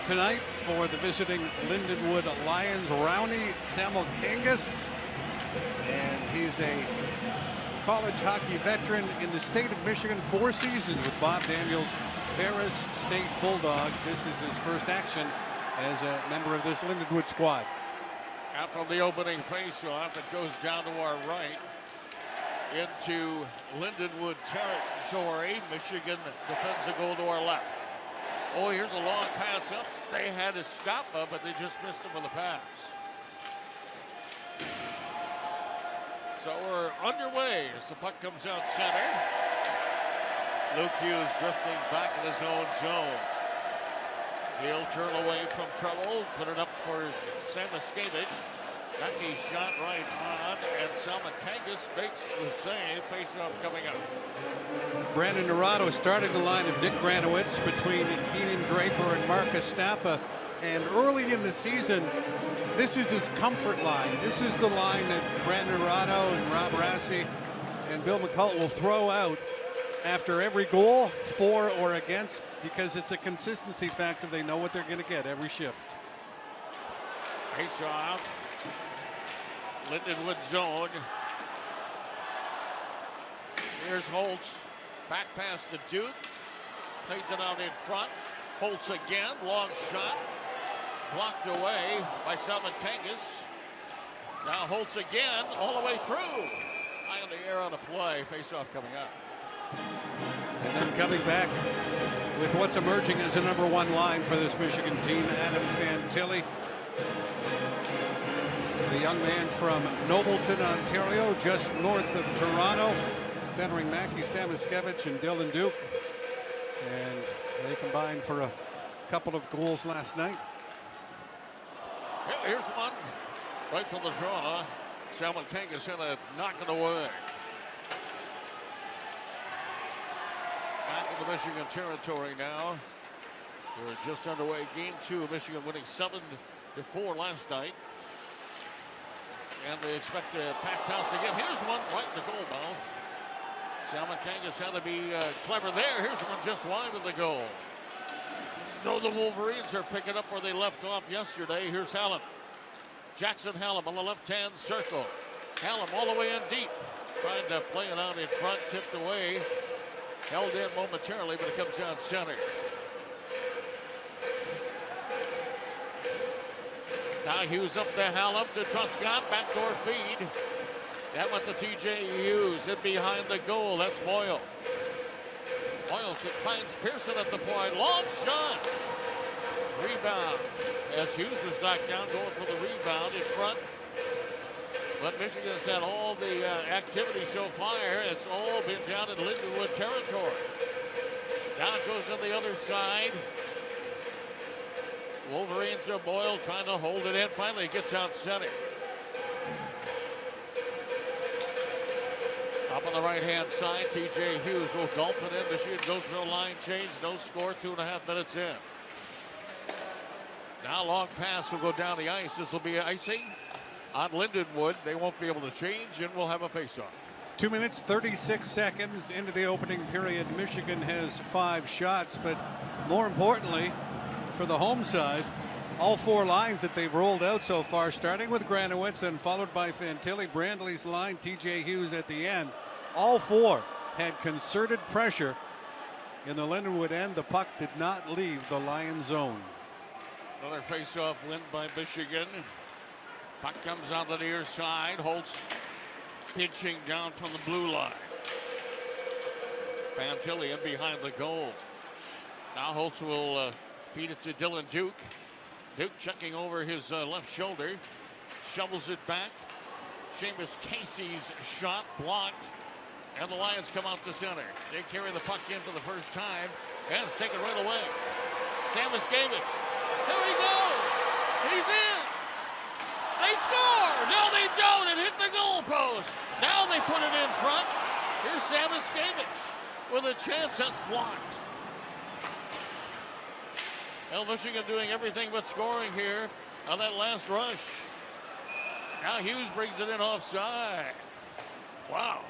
tonight for the visiting Lindenwood Lions, Rowney Samuel-Kangas. And he's a college hockey veteran in the state of Michigan, 4 seasons with Bob Daniels' Ferris State Bulldogs. This is his first action as a member of this Lindenwood squad. Out from the opening faceoff, it goes down to our right into Lindenwood territory. Michigan defends the goal to our left. Oh, here's a long pass up. They had to stop him, but they just missed him with a pass. So we're underway as the puck comes out center. Luke Hughes drifting back in his own zone. He'll turn away from trouble, put it up for Samuel-Kangas. Lucky shot right on, and Samuel-Kangas makes the save. Face-off coming up. Brandon Naurato starting the line of Nick Granowitz between Keenan Draper and Marcus Stappa. And early in the season, this is his comfort line. This is the line that Brandon Naurato and Rob Rassi and Bill McCullough will throw out after every goal, for or against, because it's a consistency factor. They know what they're going to get every shift. Face-off. Lindenwood zone. Here's Holtz. Back pass to Duke. Plays it out in front. Holtz again. Long shot. Blocked away by Samuel-Kangas. Now Holtz again. All the way through. High in the air on the play. Face-off coming up. And then coming back with what's emerging as a #1 line for this Michigan team, Adam Fantilli. The young man from Nobleton, Ontario, just north of Toronto, centering Mackie Samoskevich and Dylan Duke. And they combined for a couple of goals last night. Yeah, here's one. Right to the draw. Samuel-Kangas had to knock it away. Back into Michigan territory now. They're just underway. Game 2. Michigan winning 7-4 last night. And they expect a packed house again. Here's one right in the goal mouth. Samuel-Kangas had to be clever there. Here's one just wide of the goal. So the Wolverines are picking up where they left off yesterday. Here's Hallam. Jackson Hallam on the left-hand circle. Hallam all the way in deep. Trying to play it out in front, tipped away. Held in momentarily, but it comes down center. Now Hughes up to Hallam to Truscott. Backdoor feed. That went to TJ Hughes. In behind the goal. That's Boyle. Boyle finds Pearson at the point. Long shot. Rebound. As Hughes was knocked down, going for the rebound in front. But Michigan's had all the activity so far. It's all been down in Lindenwood territory. Now it goes on the other side. Wolverines are Boyle trying to hold it in. Finally, it gets out center. Up on the right-hand side, TJ Hughes will gulp it in. Michigan goes for a line change. No score, 2.5 minutes in. Now long pass will go down the ice. This will be icing on Lindenwood. They won't be able to change, and we'll have a face-off. 2 minutes, 36 seconds into the opening period. Michigan has 5 shots, but more importantly, for the home side, all 4 lines that they've rolled out so far, starting with Granowitz and followed by Fantilli, Brandley's line, TJ Hughes at the end. All 4 had concerted pressure in the Lindenwood end. The puck did not leave the Lion zone. Another face-off win by Michigan. Puck comes on the near side. Holtz pitching down from the blue line. Fantilli in behind the goal. Now Holtz will feed it to Dylan Duke. Duke checking over his left shoulder. Shovels it back. Seamus Casey's shot blocked. And the Lions come out to center. They carry the puck in for the first time. And it's taken right away. Samuel-Kangas. Here he goes. He's in. They score. No, they don't. It hit the goalpost. Now they put it in front. Here's Samuel-Kangas with a chance. That's blocked. Well, Michigan doing everything but scoring here on that last rush. Now Hughes brings it in offside. Wow.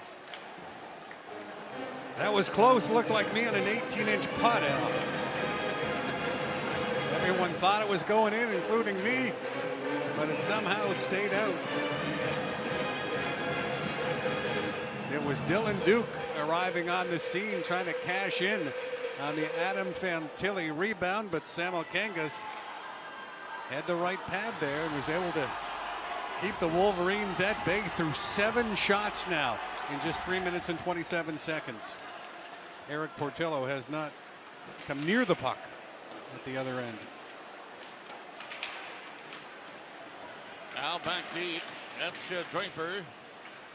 That was close. Looked like me on an 18-inch putt, Al. Everyone thought it was going in, including me, but it somehow stayed out. It was Dylan Duke arriving on the scene, trying to cash in on the Adam Fantilli rebound, but Samuel Kangas had the right pad there and was able to keep the Wolverines at bay through 7 shots now in just 3 minutes and 27 seconds. Eric Portillo has not come near the puck at the other end. Now back deep. That's Draper.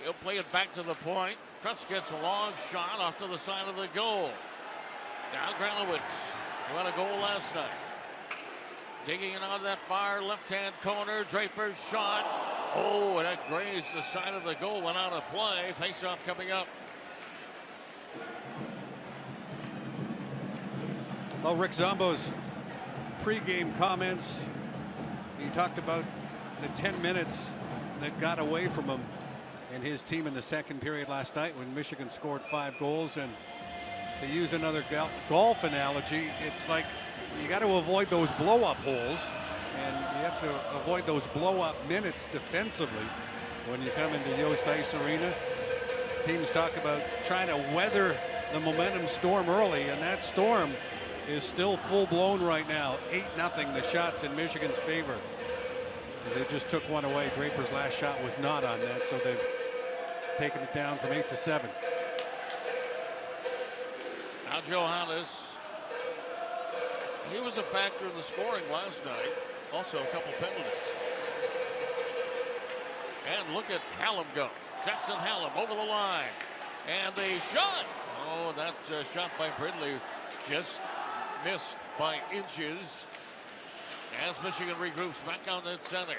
He'll play it back to the point. Trutz gets a long shot off to the side of the goal. Now Granowitz, who had a goal last night. Digging it out of that far left-hand corner. Draper's shot. Oh, and that grazed the side of the goal. Went out of play. Face-off coming up. Well, Rick Zombo's pregame comments, he talked about the 10 minutes that got away from him and his team in the second period last night when Michigan scored 5 goals. And to use another golf analogy, it's like you got to avoid those blow-up holes, and you have to avoid those blow-up minutes defensively when you come into Yost Ice Arena. Teams talk about trying to weather the momentum storm early, and that storm is still full-blown right now. 8-0 the shots in Michigan's favor. They just took one away. Draper's last shot was not on that, so they've taken it down from 8 to 7. Now Johannes. He was a factor in the scoring last night. Also a couple penalties. And look at Hallam go. Jackson Hallam over the line. And the shot. Oh, that shot by Brindley just missed by inches. As Michigan regroups back out at center.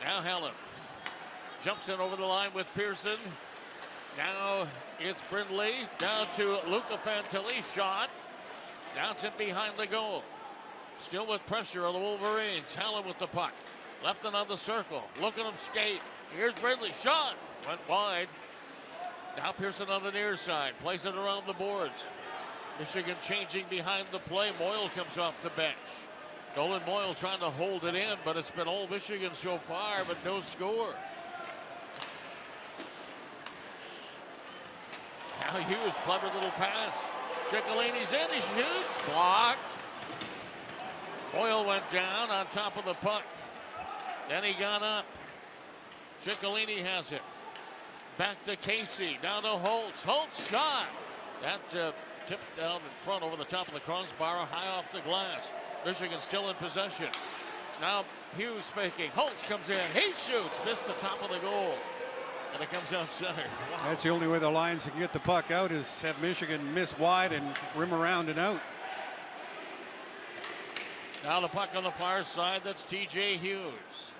Now Hallam jumps in over the line with Pearson. Now it's Brindley down to Luca Fantilli's shot. Now it's in behind the goal. Still with pressure on the Wolverines. Hallam with the puck. Left it on the circle. Look at him skate. Here's Brindley. Shot. Went wide. Now Pearson on the near side. Plays it around the boards. Michigan changing behind the play. Moyle comes off the bench. Nolan Moyle trying to hold it in, but it's been all Michigan so far, but no score. Now Hughes, clever little pass. Ciccolini's in, he shoots, blocked. Moyle went down on top of the puck. Then he got up. Ciccolini has it. Back to Casey, down to Holtz. Holtz shot. That tipped down in front over the top of the crossbar, high off the glass. Michigan still in possession. Now Hughes faking. Holtz comes in. He shoots. Missed the top of the goal. And it comes out center. Wow. That's the only way the Lions can get the puck out, is have Michigan miss wide and rim around and out. Now the puck on the far side. That's TJ Hughes.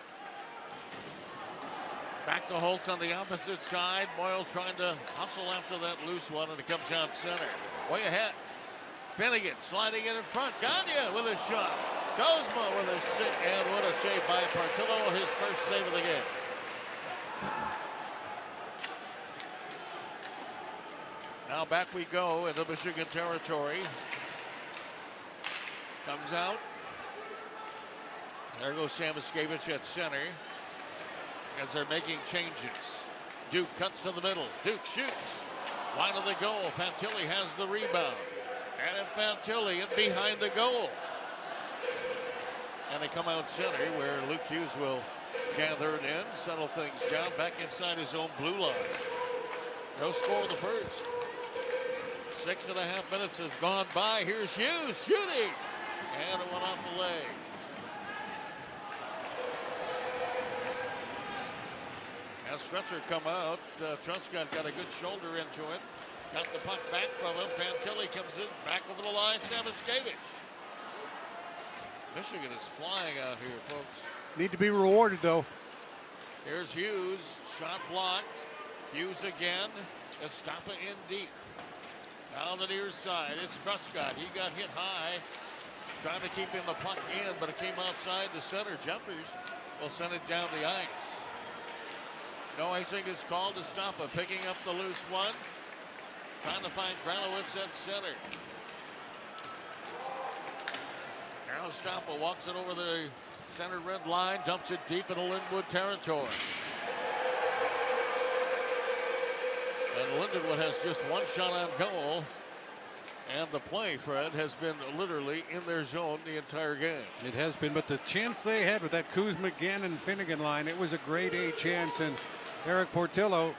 Back to Holtz on the opposite side. Moyle trying to hustle after that loose one, and it comes out center. Way ahead. Finnegan sliding it in front. Gagne with a shot. Gozma with a save, and what a save by Portillo. His first save of the game. Now back we go into Michigan territory. Comes out. There goes Sam Iskevich at center as they're making changes. Duke cuts to the middle. Duke shoots. Line of the goal. Fantilli has the rebound. And Fantilli in behind the goal. And they come out center where Luke Hughes will gather it in, settle things down, back inside his own blue line. No score in the first. 6.5 minutes has gone by. Here's Hughes shooting. And it went off the leg. As Stretcher come out, Truscott got a good shoulder into it. Got the puck back from him. Fantilli comes in, back over the line. Sam Iskevich. Michigan is flying out here, folks. Need to be rewarded, though. Here's Hughes. Shot blocked. Hughes again. Estapa in deep. Down the near side. It's Truscott. He got hit high. Trying to keep the puck in, but it came outside the center. Jeffers will send it down the ice. No icing is called. Estapa picking up the loose one. Trying to find Granowitz at center. Now Stampa walks it over the center red line, dumps it deep into Lindenwood territory. And Lindenwood has just one shot on goal. And the play, Fred, has been literally in their zone the entire game. It has been, but the chance they had with that Kuzma, Gannon, Finnegan line, it was a grade A chance, and Eric Portillo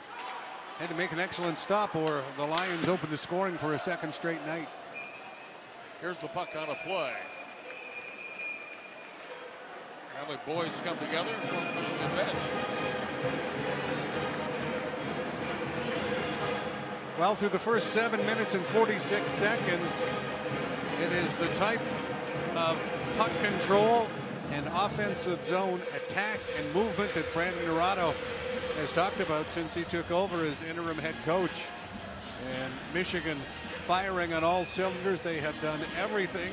had to make an excellent stop, or the Lions open to scoring for a second straight night. Here's the puck on a play. And the boys come together for the Michigan bench. Well, through the first 7 minutes and 46 seconds, it is the type of puck control and offensive zone attack and movement that Brandon Naurato has talked about since he took over as interim head coach. And Michigan firing on all cylinders. They have done everything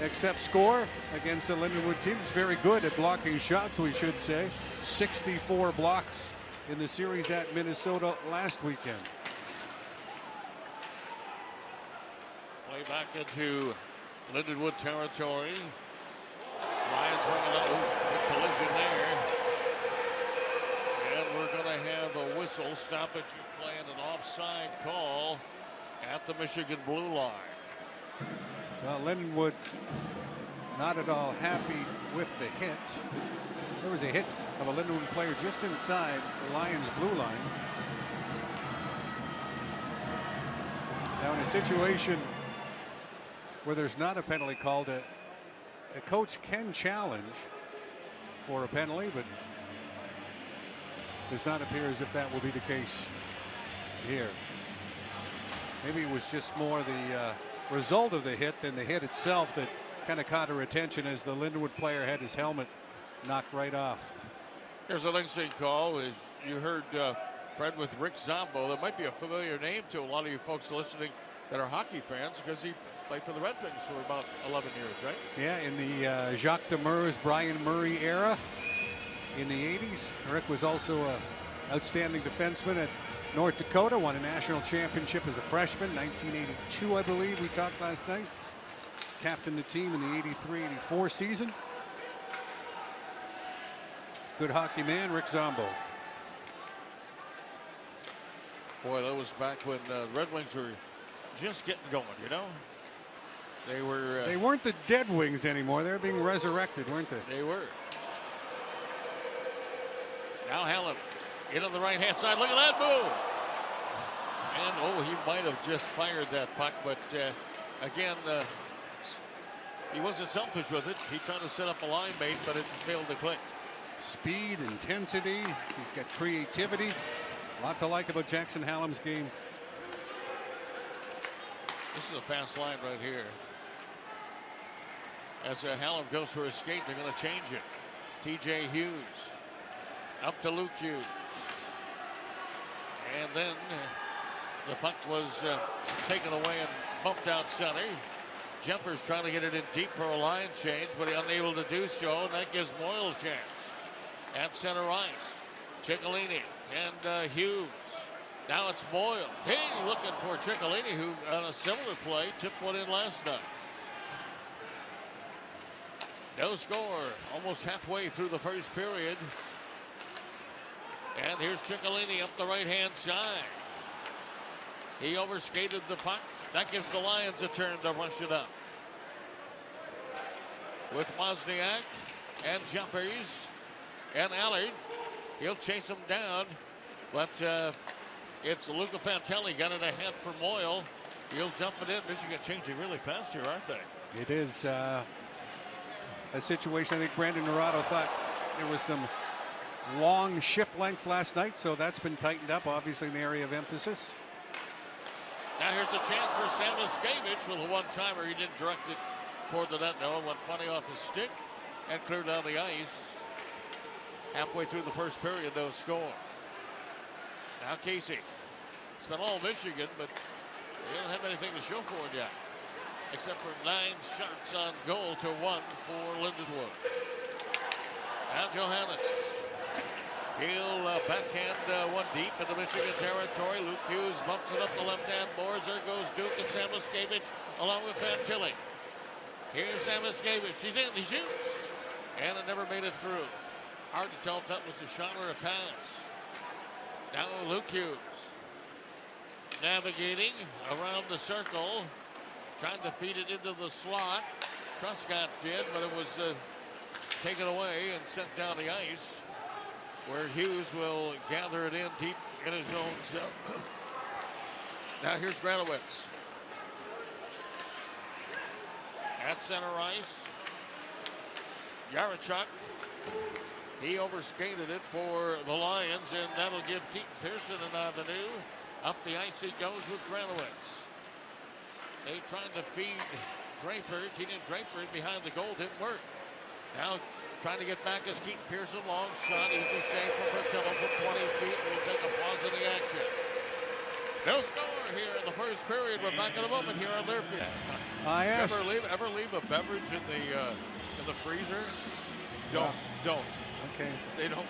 except score against the Lindenwood team. It's very good at blocking shots, we should say. 64 blocks in the series at Minnesota last weekend. Play back into Lindenwood territory. Lions bringing up a collision there. And we're going to have a whistle stoppage play and an offside call at the Michigan blue line. Well, Lindenwood not at all happy with the hit. There was a hit of a Lindenwood player just inside the Lions blue line. Now in a situation where there's not a penalty called, a coach can challenge for a penalty, but does not appear as if that will be the case here. Maybe it was just more the result of the hit than the hit itself that kind of caught her attention as the Lindenwood player had his helmet knocked right off. Here's an instant call. As you heard Fred with Rick Zombo, that might be a familiar name to a lot of you folks listening that are hockey fans because he played for the Red Wings for about 11 years, right? Yeah, in the Jacques Demers, Brian Murray era in the 80s. Rick was also an outstanding defenseman at North Dakota, won a national championship as a freshman, 1982, I believe we talked last night. Captained the team in the 83-84 season. Good hockey man, Rick Zombo. Boy, that was back when the Red Wings were just getting going, you know? They were. They weren't the Dead Wings anymore. They were being resurrected, weren't they? They were. Now Hallam into the right-hand side. Look at that move. And, he might have just fired that puck, but again, he wasn't selfish with it. He tried to set up a line mate, but it failed to click. Speed, intensity. He's got creativity. A lot to like about Jackson Hallam's game. This is a fast line right here. As Hallam goes for a skate, they're going to change it. T.J. Hughes up to Luke Hughes. And then the puck was taken away and bumped out center. Jeffers trying to get it in deep for a line change, but he's unable to do so. And that gives Moyle a chance. At center ice, Ciccolini and Hughes. Now it's Moyle. Hey, looking for Ciccolini, who on a similar play tipped one in last night. No score, almost halfway through the first period. And here's Ciccolini up the right-hand side. He overskated the puck. That gives the Lions a turn to rush it up. With Wozniak and Jeffers and Allard. He'll chase him down, but it's Luca Fantelli got it ahead for Moyle. He'll dump it in. Michigan changing really fast here, aren't they? It is a situation. I think Brandon Naurato thought there was some long shift lengths last night, so that's been tightened up, obviously, in the area of emphasis. Now here's a chance for Sam Iskevich with a one-timer. He didn't direct it toward the net. No, it went funny off his stick and cleared down the ice. Halfway through the first period, no score. Now Casey. It's been all Michigan, but they don't have anything to show for it yet, except for 9 shots on goal to 1 for Lindenwood. Now Johannes. He'll backhand one deep into Michigan territory. Luke Hughes bumps it up the left-hand boards. There goes Duke and Sam Iskevich along with Fantilli. Here's Amiskevich. He's in. He shoots. And it never made it through. Hard to tell if that was a shot or a pass. Now Luke Hughes. Navigating around the circle. Trying to feed it into the slot. Truscott did, but it was taken away and sent down the ice, where Hughes will gather it in deep in his own zone. Now here's Granowitz. At center ice. Yarachuk. He overskated it for the Lions, and that'll give Keaton Pearson an avenue. Up the ice he goes with Granowitz. They trying to feed Draper. Keaton Draper behind the goal didn't work. Now trying to get back is Keaton Pearson. Long shot. Easy save from Bertillo from 20 feet. We'll take a pause in the action. No score here in the first period. We're back in a moment here on their field. Ever leave a beverage in the freezer? Don't. Okay. They don't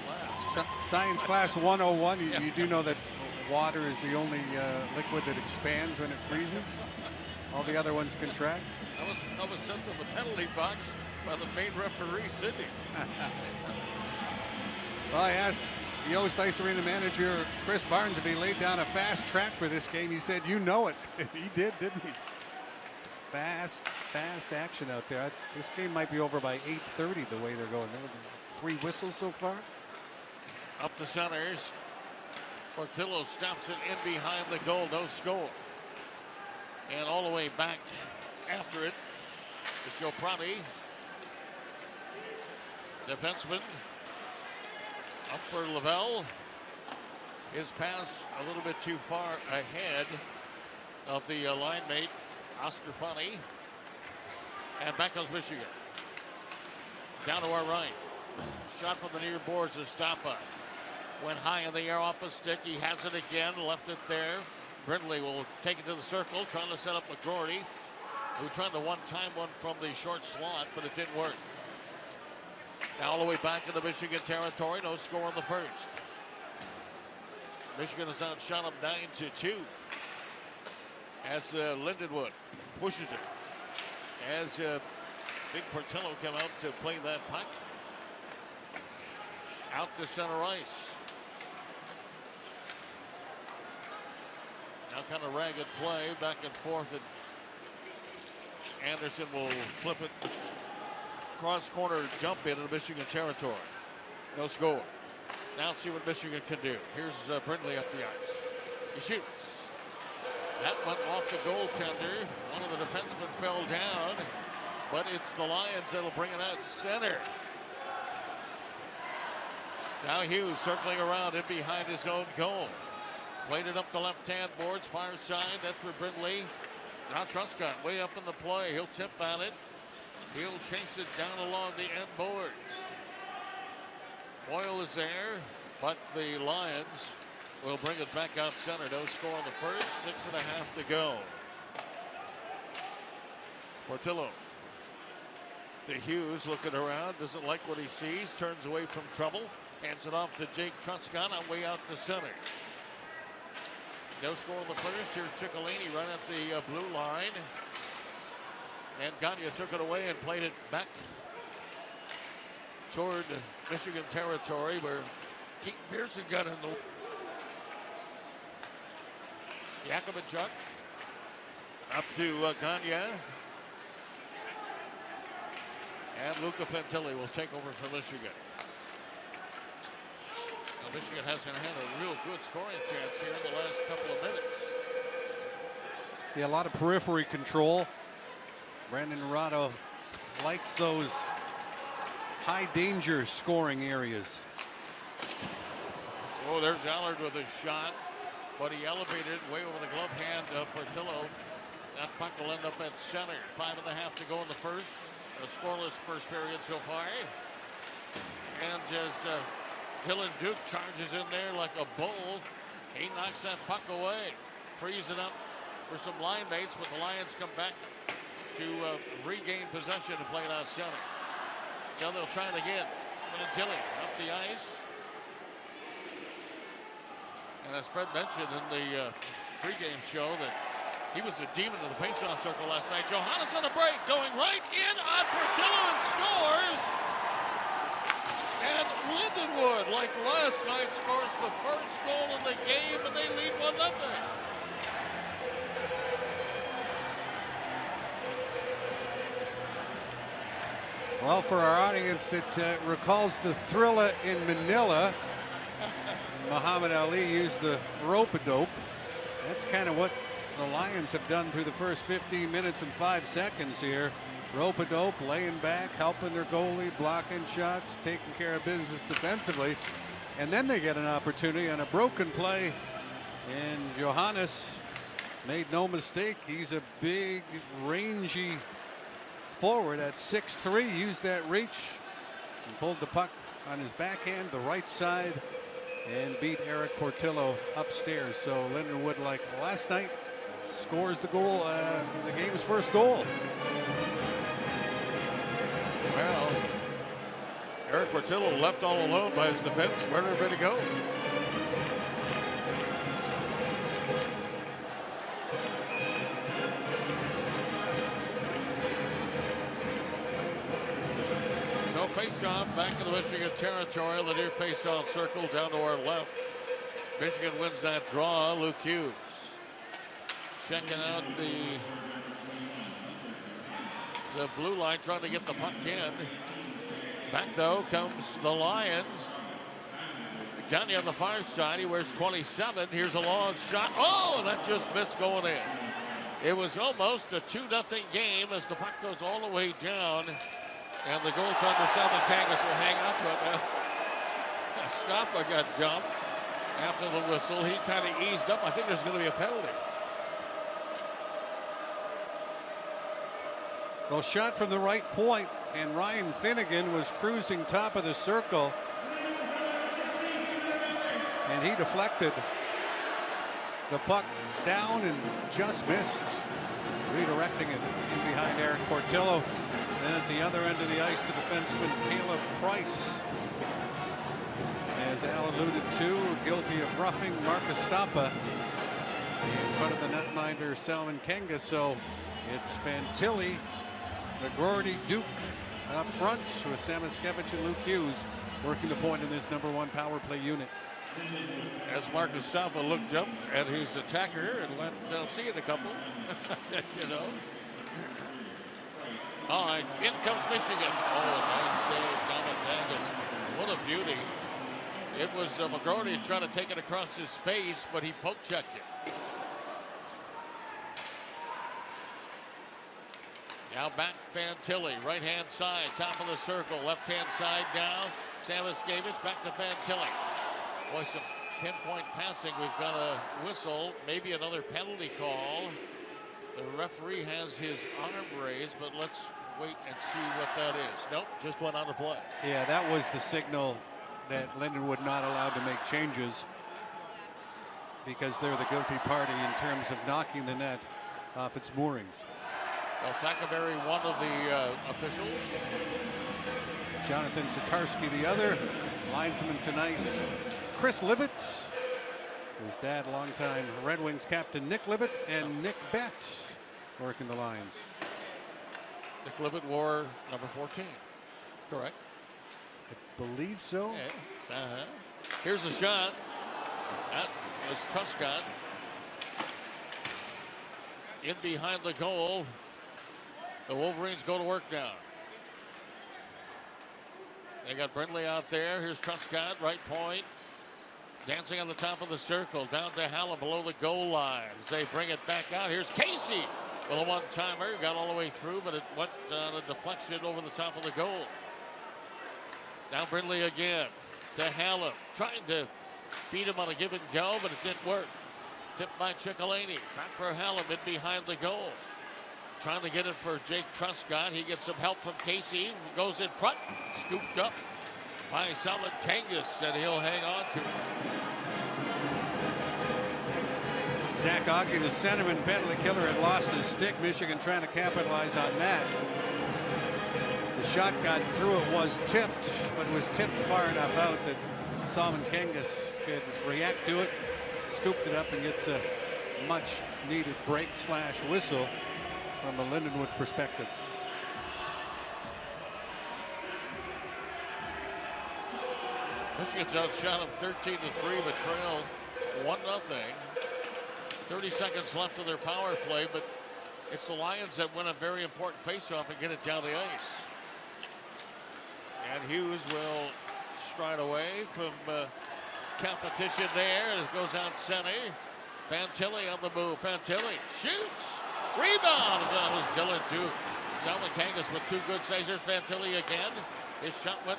last. Science class 101. You do know that water is the only liquid that expands when it freezes. All the other ones contract. I was sent to the penalty box by the main referee, Sidney. Well, I asked the Yost Ice Arena manager, Chris Barnes, if he laid down a fast track for this game. He said, you know it. He did, didn't he? Fast action out there. This game might be over by 8:30 the way they're going. There were 3 whistles so far. Up the centers. Portillo stops it in behind the goal. No score. And all the way back after it is Joe Prati. Defenseman. Up for Lavelle. His pass a little bit too far ahead of the line mate, Ostrafani. And back goes Michigan. Down to our right. Shot from the near boards to Stoppa. Went high in the air off a stick. He has it again. Left it there. Brindley will take it to the circle. Trying to set up McGroarty, who tried to one-time one from the short slot, but it didn't work. Now all the way back into Michigan territory. No score in the first. Michigan has outshot them 9-2. As Lindenwood pushes it. As Big Portillo came out to play that puck. Out to center ice. Now kind of ragged play back and forth. And Anderson will flip it. Cross corner dump into Michigan territory. No score. Now let's see what Michigan can do. Here's Brindley up the ice. He shoots. That went off the goaltender. One of the defensemen fell down, but it's the Lions that'll bring it out center. Now Hughes circling around in behind his own goal. Played it up the left-hand boards, far side. That's for Brindley. Now Truscott way up in the play. He'll tip at it. He'll chase it down along the end boards. Boyle is there, but the Lions will bring it back out center. No score on the first. 6.5 to go. Portillo to Hughes, looking around. Doesn't like what he sees. Turns away from trouble. Hands it off to Jake Truscott on way out to center. No score on the first. Here's Ciccolini right at the blue line. And Gagne took it away and played it back toward Michigan territory, where Keaton Pearson got in the... Yakubchuk up to Gagne. And Luca Fantilli will take over for Michigan. Now Michigan hasn't had a real good scoring chance here in the last couple of minutes. Yeah, a lot of periphery control. Brandon Naranjo likes those high danger scoring areas. Oh, there's Allard with a shot, but he elevated way over the glove hand of Portillo. That puck will end up at center. 5.5 to go in the first. A scoreless first period so far. And as Dylan Duke charges in there like a bull, he knocks that puck away. Frees it up for some line mates, but the Lions come back to regain possession and play it out center. Now they'll try it again. Fantilli up the ice. And as Fred mentioned in the pregame show, that He was a demon in the faceoff circle last night. Johannes on a break, going right in on Portillo and scores. And Lindenwood, like last night, scores the first goal of the game, and they lead 1-0. Well, for our audience that recalls the Thrilla in Manila, Muhammad Ali used the rope-a-dope. That's kind of what the Lions have done through the first 15 minutes and 5 seconds here. Rope-a-dope, laying back, helping their goalie, blocking shots, taking care of business defensively. And then they get an opportunity on a broken play. And Johannes made no mistake. He's a big, rangy forward at 6'3", used that reach and pulled the puck on his backhand, the right side, and beat Eric Portillo upstairs. So Lindenwood, like last night, scores the goal, the game's first goal. Well, Eric Portillo left all alone by his defense. Where did everybody go? So face-off back in the Michigan territory. The near face-off circle down to our left. Michigan wins that draw. Luke Hughes checking out the blue line, trying to get the puck in. Back though comes the Lions. Gagne on the far side. He wears 27. Here's a long shot. Oh, and that just missed going in. It was almost a 2-0 game as the puck goes all the way down. And the goaltender, Salmon Kangas, will hang on to it now. Stoppa got dumped after the whistle. He kind of eased up. I think there's going to be a penalty. Well, shot from the right point, and Ryan Finnegan was cruising top of the circle. And he deflected the puck down and just missed, redirecting it in behind Eric Portillo. And at the other end of the ice, the defenseman Caleb Price, as Al alluded to, guilty of roughing Marcus Stoppa in front of the netminder Salmon Kangas. So it's Fantilli, McGroarty, Duke up front with Samaskevich and Luke Hughes working the point in this #1 power play unit. As Marcus Stoppa looked up at his attacker and went, see you in a couple. You know. All right, in comes Michigan. Oh, nice save, Kangas. What a beauty. It was McGroarty trying to take it across his face, but he poke checked it. Now back Fantilli, right-hand side, top of the circle, left-hand side down. Samaskevich back to Fantilli. Boy, some pinpoint passing. We've got a whistle, maybe another penalty call. The referee has his arm raised, but let's wait and see what that is. Nope, just went out of play. Yeah, that was the signal that Lindenwood not allowed to make changes because they're the guilty party in terms of knocking the net off its moorings. Well, Tackaberry, one of the officials. Jonathan Satarski, the other. Linesman tonight, Chris Libet. His dad, longtime Red Wings captain Nick Libet, and Nick Betts working the lines. Nick Libet wore number 14, correct? I believe so. Yeah. Here's a shot. That was Truscott. In behind the goal. The Wolverines go to work now. They got Brindley out there. Here's Truscott, right point. Dancing on the top of the circle. Down to Hallam below the goal line. As they bring it back out. Here's Casey with a one-timer. Got all the way through, but it went on a deflection over the top of the goal. Now Brindley again to Hallam. Trying to feed him on a give and go, but it didn't work. Tipped by Ciccolini. Back for Hallam in behind the goal. Trying to get it for Jake Truscott. He gets some help from Casey. Goes in front. Scooped up by Salmon Kangas, and he'll hang on to it. Zach Ogden, the centerman penalty killer, had lost his stick. Michigan trying to capitalize on that. The shot got through. It was tipped, but was tipped far enough out that Salmon Kangas could react to it. Scooped it up and gets a much needed break/whistle from a Lindenwood perspective. Michigan's outshot them 13-3, but trailed 1-0. 30 seconds left of their power play, but it's the Lions that win a very important faceoff and get it down the ice. And Hughes will stride away from competition there. It goes out center. Fantilli on the move. Fantilli shoots. Rebound. That was Dylan Duke. Salmon Kangas with 2 good saves. There's Fantilli again. His shot went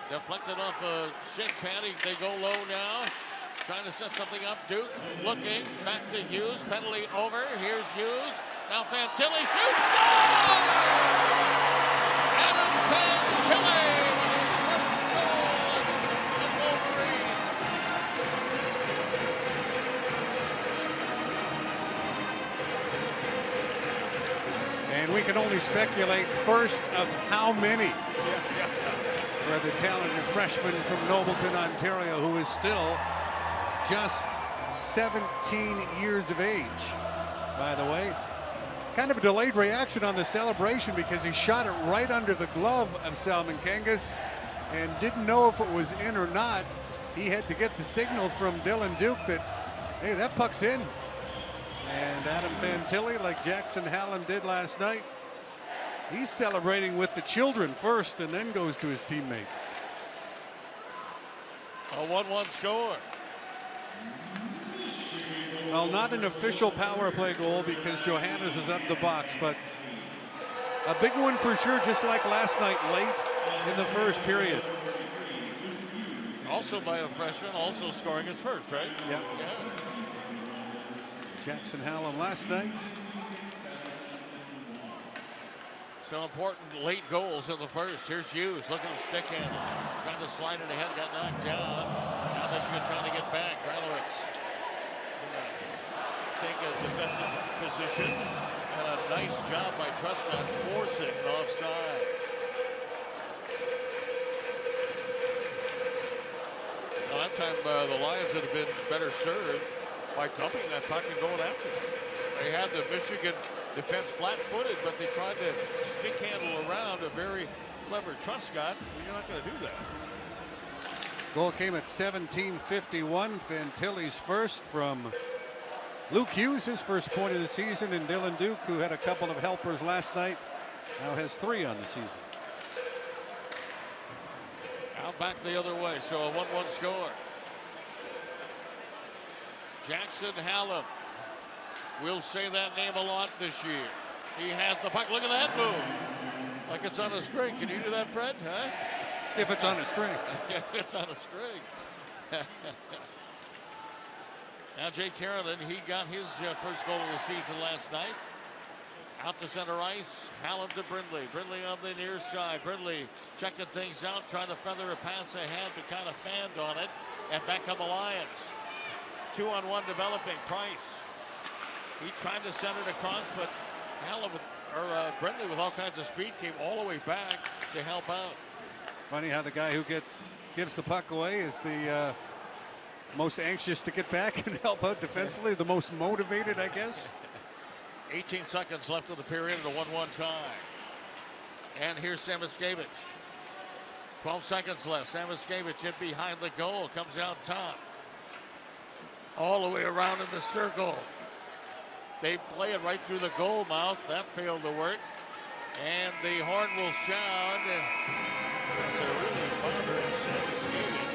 deflected off the shin pad. They go low now. Trying to set something up. Duke looking. Back to Hughes. Penalty over. Here's Hughes. Now Fantilli shoots. Score! Adam Fantilli! And we can only speculate first of how many for the talented freshman from Nobleton, Ontario, who is still just 17 years of age, by the way. Kind of a delayed reaction on the celebration because he shot it right under the glove of Salmon Kangas and didn't know if it was in or not. He had to get the signal from Dylan Duke that, hey, that puck's in. And Adam Fantilli, like Jackson Hallam did last night, he's celebrating with the children first and then goes to his teammates. A 1-1 score. Well, not an official power play goal because Johannes was up the box, but a big one for sure, just like last night, late in the first period. Also by a freshman, also scoring his first, right? Yeah. Jackson Hallam last night. So important late goals in the first. Here's Hughes looking to stick in. Trying to slide it ahead, got knocked down. Now Michigan trying to get back. Granowitz take a defensive position. And a nice job by Truscott forcing an offside. Well, that time the Lions would have been better served by dumping that puck and going after it. They had the Michigan defense flat-footed, but they tried to stick handle around a very clever Truscott. You're not going to do that. Goal came at 17:51. Fantilli's first from Luke Hughes, his first point of the season, and Dylan Duke, who had a couple of helpers last night, now has 3 on the season. Now back the other way, so a 1-1 score. Jackson Hallam. We'll say that name a lot this year. He has the puck. Look at that move. Like it's on a string. Can you do that, Fred? Huh? If it's on a string. If it's on a string. Now Jake Carolyn, he got his first goal of the season last night. Out to center ice. Hallam to Brindley. Brindley on the near side. Brindley checking things out, trying to feather a pass ahead, but kind of fanned on it. And back on the Lions. 2-on-1 developing. Price. He tried to send it across, but Brindley with all kinds of speed came all the way back to help out. Funny how the guy who gives the puck away is the most anxious to get back and help out defensively, the most motivated, I guess. 18 seconds left of the period at a 1-1 tie. And here's Samoskevich. 12 seconds left. Samoskevich in behind the goal, comes out top. All the way around in the circle. They play it right through the goal mouth. That failed to work. And the horn will sound. That's a really modern Samoskevich.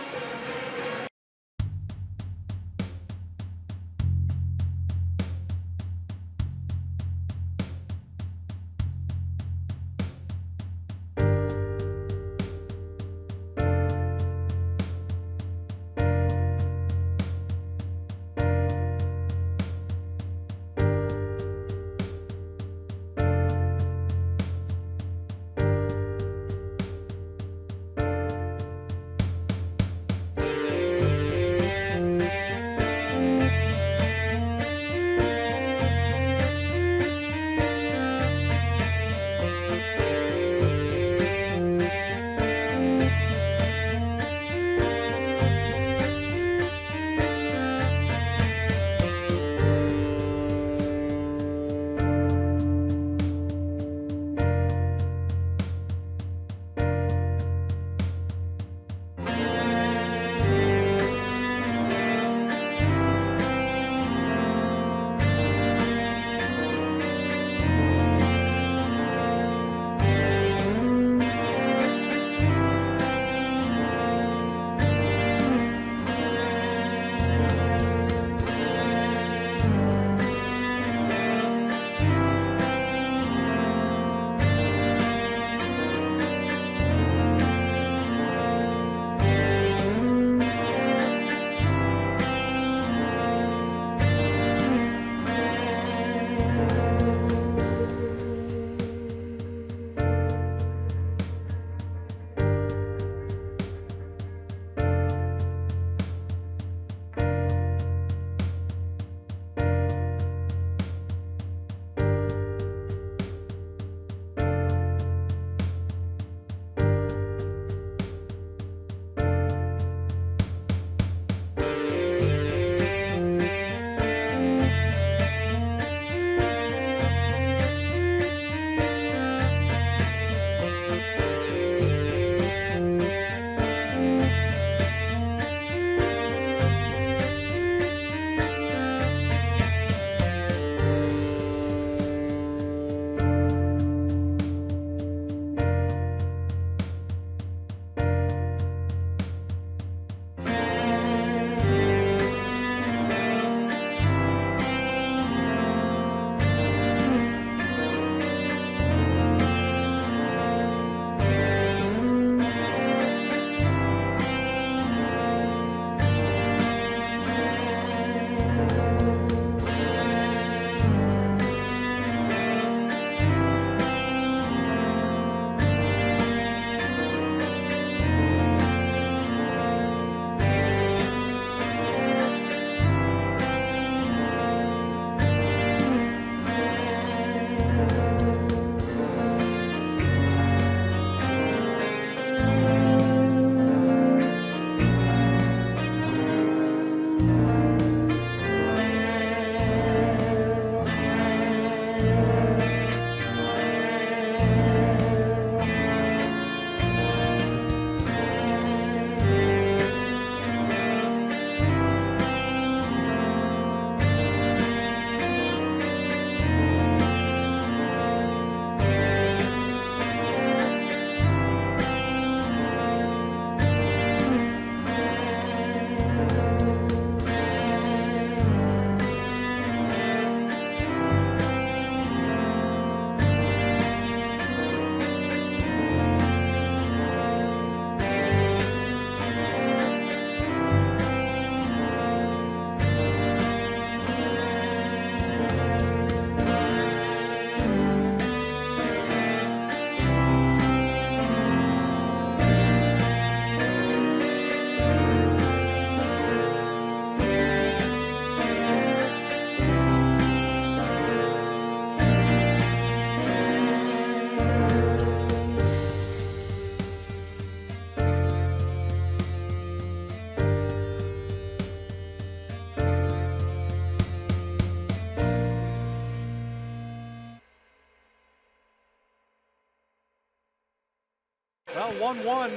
Well, 1-1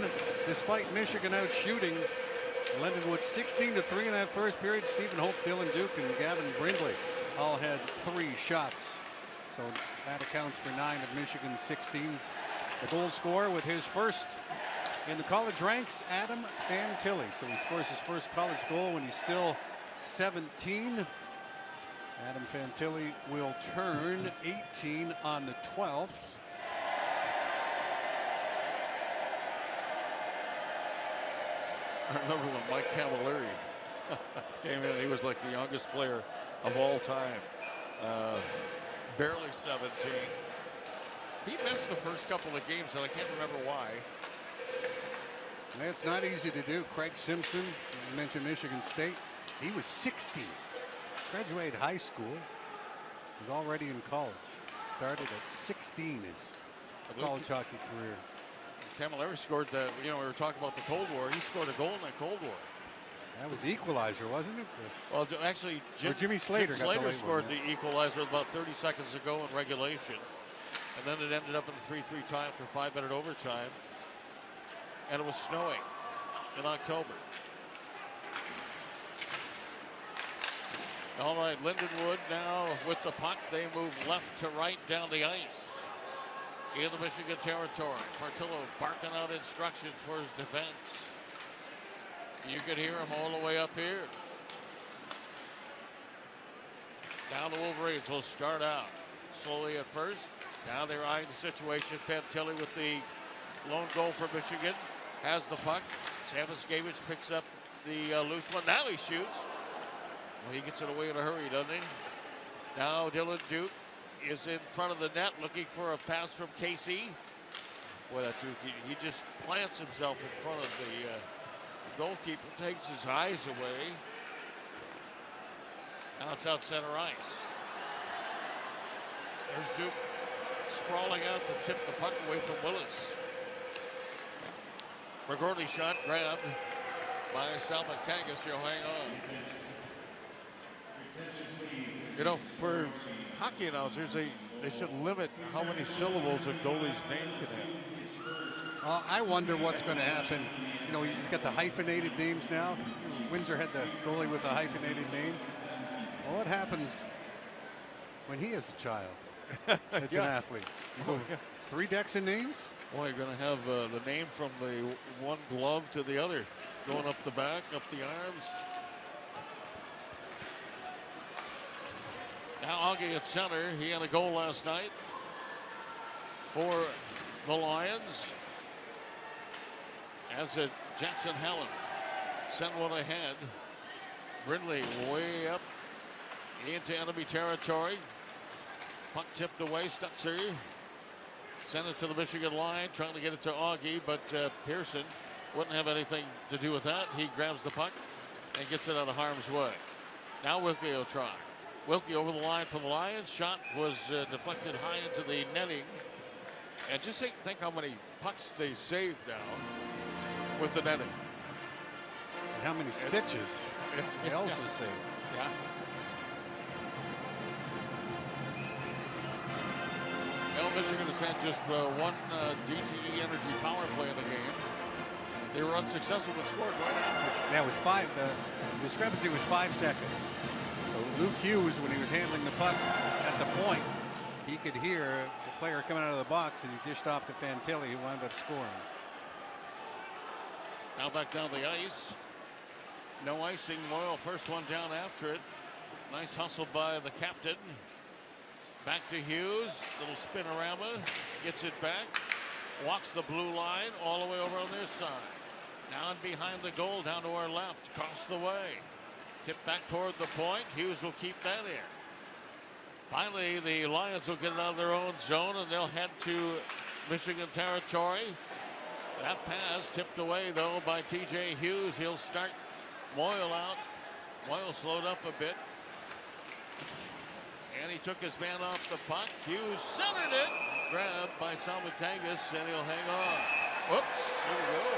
despite Michigan out shooting Lindenwood 16-3 in that first period. Stephen Holtz, Dylan Duke, and Gavin Brindley all had 3 shots. So that accounts for 9 of Michigan's 16s. The goal scorer with his first in the college ranks, Adam Fantilli. So he scores his first college goal when he's still 17. Adam Fantilli will turn 18 on the 12th. I remember when Mike Camilleri came in, he was like the youngest player of all time. Barely 17. He missed the first couple of games, and I can't remember why. It's not easy to do. Craig Simpson, you mentioned Michigan State. He was 16. Graduated high school. Was already in college. Started at 16 his college hockey career. Camilleri scored the, we were talking about the Cold War. He scored a goal in that Cold War. That was the equalizer, wasn't it? Well, actually, Jimmy Slater, scored the equalizer about 30 seconds ago in regulation. And then it ended up in a 3-3 tie after 5-minute overtime. And it was snowing in October. All right, Lindenwood now with the puck. They move left to right down the ice in the Michigan territory. Portillo barking out instructions for his defense. You can hear him all the way up here. Now the Wolverines will start out slowly at first. Now they're eyeing the situation. Fantilli with the lone goal for Michigan. Has the puck. Samoskevich picks up the loose one. Now he shoots. Well, he gets it away in a hurry, doesn't he? Now Dylan Duke is in front of the net looking for a pass from Casey. Boy, that Duke, he just plants himself in front of the goalkeeper, takes his eyes away. Now it's out center ice. There's Duke sprawling out to tip the puck away from Willis. McGorley shot grabbed by Salmakangas. He'll hang on. For hockey announcers, they should limit how many syllables a goalie's name can have. I wonder what's going to happen. You've got the hyphenated names now. Windsor had the goalie with a hyphenated name. Well, what happens when he is a child? It's an athlete. You go 3 decks of names? Well, you're going to have the name from the one glove to the other, going up the back, up the arms. Now Augie at center. He had a goal last night for the Lions. As a Jackson Helen sent one ahead. Brindley way up into enemy territory. Puck tipped away. Stutzer sent it to the Michigan line, trying to get it to Augie, but Pearson wouldn't have anything to do with that. He grabs the puck and gets it out of harm's way. Now Wilkie will try. Wilkie over the line for the Lions. Shot was deflected high into the netting. And just think how many pucks they saved now with the netting. And how many stitches they also saved. Yeah. Well, Michigan has had just one DTE Energy power play in the game. They were unsuccessful but scored right after. That was 5. The discrepancy was 5 seconds. So Luke Hughes, when he was handling the puck at the point, he could hear the player coming out of the box, and he dished off to Fantilli, who wound up scoring. Now back down the ice. No icing. Moyle first one down after it. Nice hustle by the captain. Back to Hughes. Little spinorama. Gets it back. Walks the blue line all the way over on their side. Now and behind the goal down to our left. Across the way. Tipped back toward the point. Hughes will keep that in. Finally, the Lions will get it out of their own zone, and they'll head to Michigan territory. That pass tipped away, though, by T.J. Hughes. He'll start Moyle out. Moyle slowed up a bit. And he took his man off the puck. Hughes centered it. Grabbed by Salmakangas, and he'll hang on. Whoops, there we go.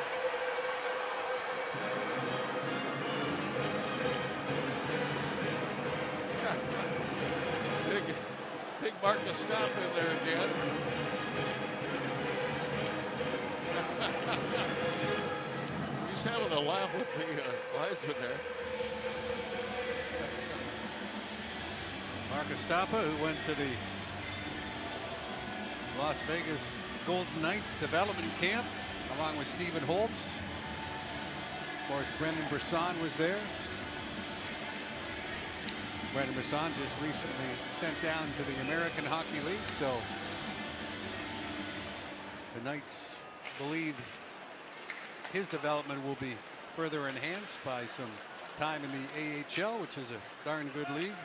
Big Marcus Stomp in there again. He's having a laugh with the linesman there. Mark Estapa, who went to the Las Vegas Golden Knights development camp along with Stephen Holtz. Of course, Brendan Brisson was there. Brendan Brisson just recently sent down to the American Hockey League, so the Knights believe his development will be further enhanced by some time in the AHL, which is a darn good league.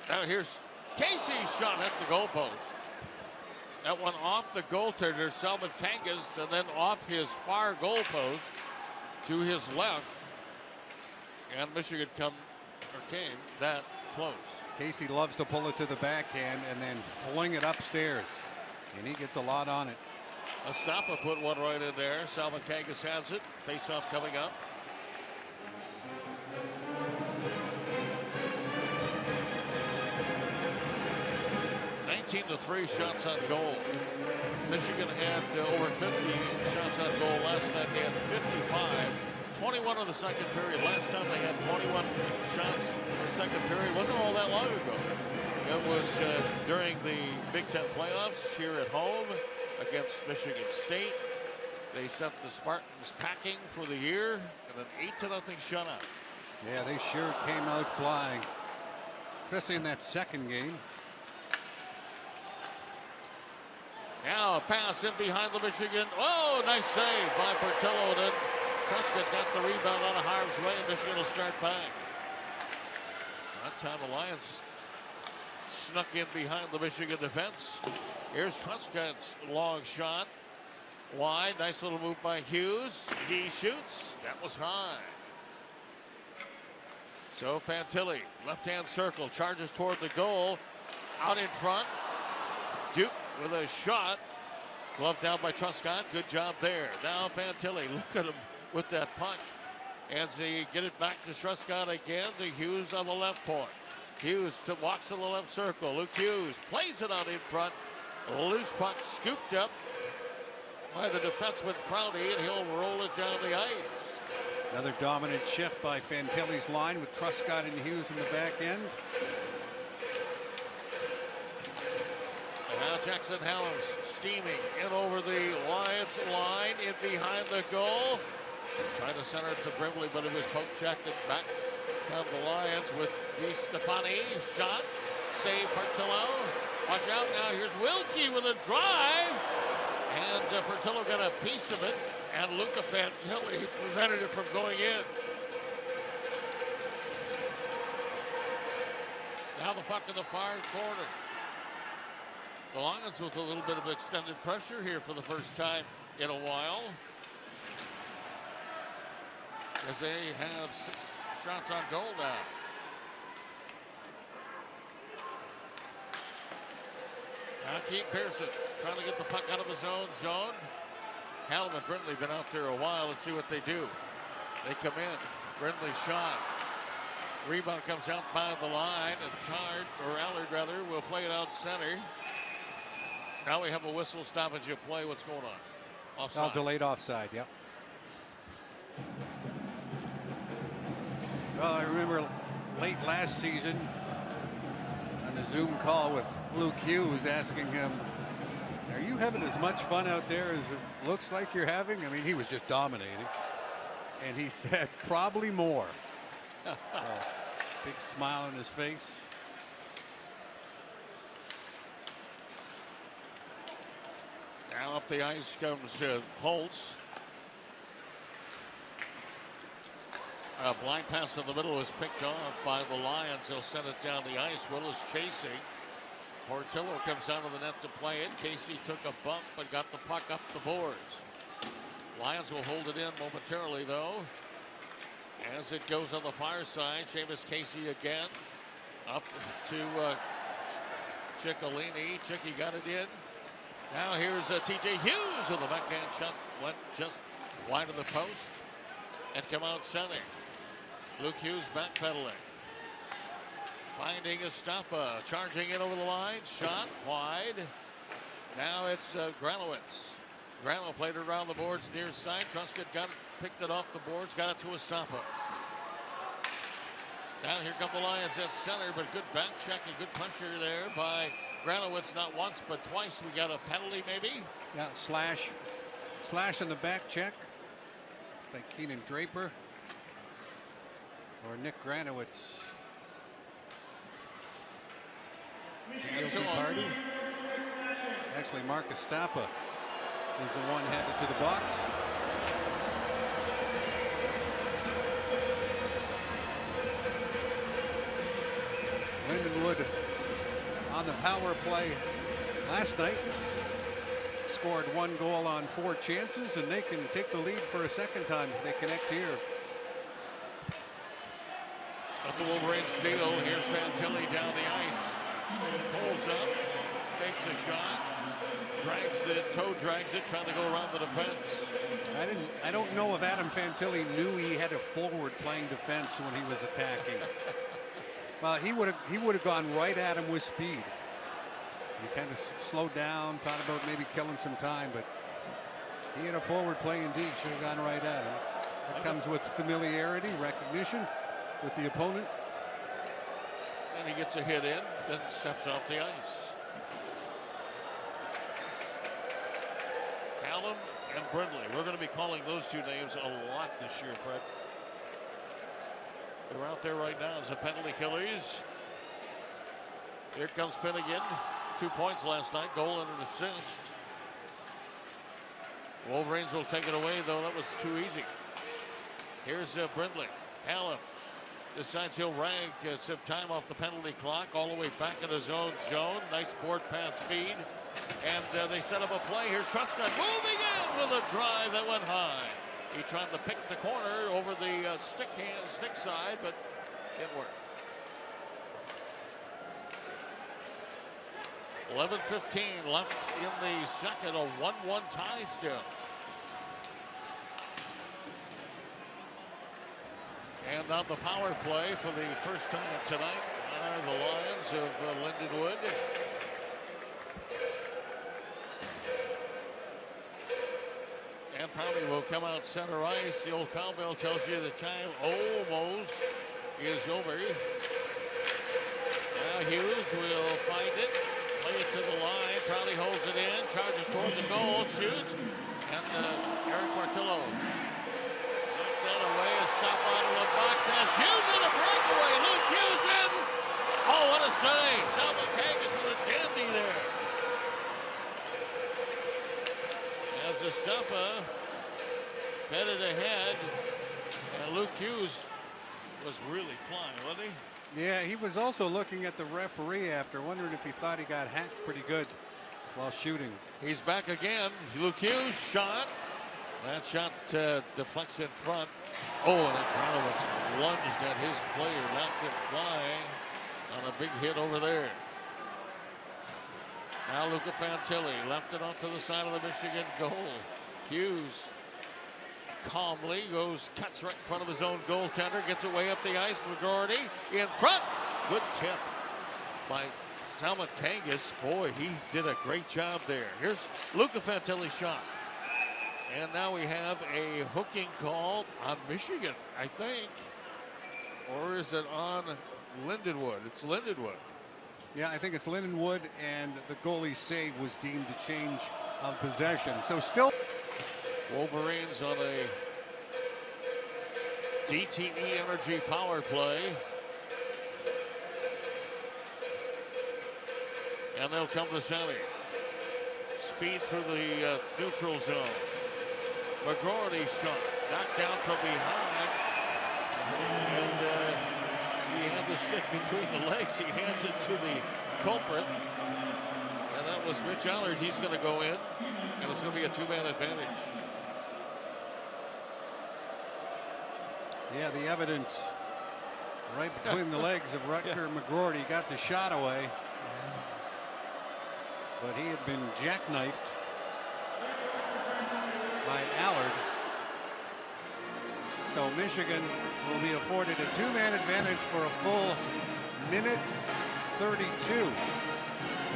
Now here's Casey's shot at the goalpost. That one off the goaltender, Salman Kangas, and then off his far goalpost to his left. And Michigan came that close. Casey loves to pull it to the backhand and then fling it upstairs. And he gets a lot on it. Estapa put one right in there. Salman Kangas has it. Face-off coming up. To 3 shots on goal. Michigan had over 50 shots on goal last night. They had 55. 21 in the second period. Last time they had 21 shots in the second period wasn't all that long ago. It was during the Big Ten playoffs here at home against Michigan State. They sent the Spartans packing for the year and an 8-0 shutout. Yeah, they sure came out flying, especially in that second game. Now a pass in behind the Michigan. Oh, nice save by Portillo. And then Prescott got the rebound out of harm's way, and Michigan will start back. That time the Lions snuck in behind the Michigan defense. Here's Prescott's long shot. Wide, nice little move by Hughes. He shoots. That was high. So Fantilli, left-hand circle, charges toward the goal. Out in front. Duke with a shot. Glove down by Truscott. Good job there. Now Fantilli, look at him with that puck. As they get it back to Truscott again to Hughes on the left point. Hughes walks to the left circle. Luke Hughes plays it out in front. A loose puck scooped up by the defenseman Crowdy, and he'll roll it down the ice. Another dominant shift by Fantilli's line with Truscott and Hughes in the back end. Now Jackson Helms steaming in over the Lions line, in behind the goal. Trying to center it to Brimley, but it was poke checked, and back come the Lions with DiStefani. Shot, save Portillo. Watch out now, here's Wilkie with a drive. And Portillo got a piece of it, and Luca Fantilli prevented it from going in. Now the puck in the far corner. The Lions with a little bit of extended pressure here for the first time in a while, as they have 6 shots on goal now. Now Keith Pearson trying to get the puck out of his own zone. Hallam and Brindley been out there a while. Let's see what they do. They come in. Brindley shot. Rebound comes out by the line, and Allard rather, will play it out center. Now we have a whistle stoppage of play. What's going on? Offside. Delayed offside, yep. Well, I remember late last season on the Zoom call with Luke Hughes asking him, are you having as much fun out there as it looks like you're having? I mean, he was just dominating. And he said, probably more. Big smile on his face. Now up the ice comes Holtz. A blind pass in the middle was picked off by the Lions. They'll send it down the ice. Willis chasing. Portillo comes out of the net to play it. Casey took a bump but got the puck up the boards. Lions will hold it in momentarily though. As it goes on the far side, Seamus Casey again. Up to Ciccolini. Chicky got it in. Now here's TJ Hughes with a backhand shot. Went just wide of the post and come out center. Luke Hughes backpedaling. Finding Estapa. Charging in over the line. Shot wide. Now it's Granowitz. Grano played it around the boards near side. Truscott picked it off the boards, got it to Estapa. Now here come the Lions at center, but good back check, a good puncher there by Granowitz. Not once, but twice. We got a penalty, maybe. Yeah, slash in the back check. It's like Keenan Draper or Nick Granowitz. Guilty party. Actually, Mark Estapa is the one headed to the box. Lindenwood on the power play last night scored 1 goal on 4 chances, and they can take the lead for a second time if they connect here. At the Wolverine steal, here's Fantilli down the ice. Pulls up, takes a shot, drags it, trying to go around the defense. I don't know if Adam Fantilli knew he had a forward playing defense when he was attacking. Well, he would have gone right at him with speed. He kind of slowed down, thought about maybe killing some time, but he had a forward play indeed. Should have gone right at him. That comes with familiarity, recognition with the opponent. And he gets a hit in, then steps off the ice. Hallam and Brindley. We're going to be calling those two names a lot this year, Fred. They're out there right now as the penalty killers. Here comes Finnegan. 2 points last night, goal and an assist. Wolverines will take it away, though. That was too easy. Here's Brindley. Hallam decides he'll rag some time off the penalty clock all the way back in his own zone. Nice board pass feed. And they set up a play. Here's Truscott moving in with a drive that went high. He tried to pick the corner over the stick side, but it worked. 11:15 left in the second, a 1-1 tie still. And on the power play for the first time tonight are the Lions of Lindenwood. And Powney will come out center ice. The old cowbell tells you the time almost is over. Now Hughes will find it. Play it to the line. Crowley holds it in. Charges towards the goal. Shoots. And Eric Martillo knocked that away. A stop out of the box. Has Hughes in a breakaway. Luke Hughes in. Oh, what a save. Salmon Kangas with a dandy there. As Estapa fed it ahead. And Luke Hughes was really flying, wasn't he? Yeah, he was also looking at the referee after, wondering if he thought he got hacked pretty good while shooting. He's back again. Luke Hughes shot. That shot deflects in front. Oh, and then Granowitz lunged at his player, knocked it flying on a big hit over there. Now Luca Fantilli left it off to the side of the Michigan goal. Hughes calmly cuts right in front of his own goaltender, gets it way up the ice. McGordy in front. Good tip by Salmon Kangas. Boy, he did a great job there. Here's Luca Fantilli's shot. And now we have a hooking call on Michigan, I think. Or is it on Lindenwood? It's Lindenwood. Yeah, I think it's Lindenwood, and the goalie's save was deemed a change of possession. So still Wolverines on a DTE Energy power play. And they'll come to center. Speed through the neutral zone. McGordy's shot knocked down from behind. And he had the stick between the legs. He hands it to the culprit. And that was Mitch Allard. He's going to go in. And it's going to be a 2-man advantage. Yeah, the evidence right between the legs of Rutger McGordy. Got the shot away. But he had been jackknifed by Allard. So Michigan will be afforded a 2-man advantage for a full minute 32.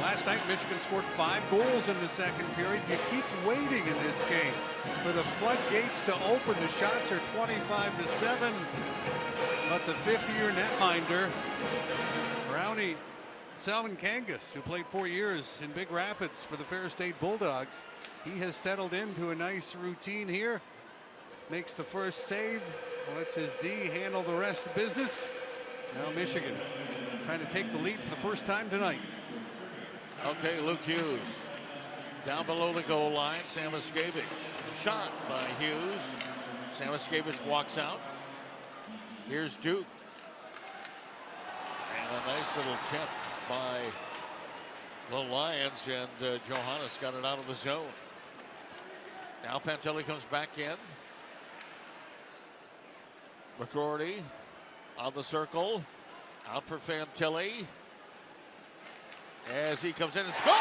Last night, Michigan scored 5 goals in the second period. You keep waiting in this game for the floodgates to open. The shots are 25-7, but the fifth-year netminder, Brownie Salmon Kangas, who played 4 years in Big Rapids for the Fair State Bulldogs, he has settled into a nice routine here. Makes the first save, lets his D handle the rest of the business. Now Michigan trying to take the lead for the first time tonight. Okay, Luke Hughes down below the goal line. Samoskevich shot by Hughes. Samoskevich walks out. Here's Duke. And a nice little tip by the Lions, and Johannes got it out of the zone. Now Fantilli comes back in. McGroarty on the circle. Out for Fantilli. As he comes in and scores!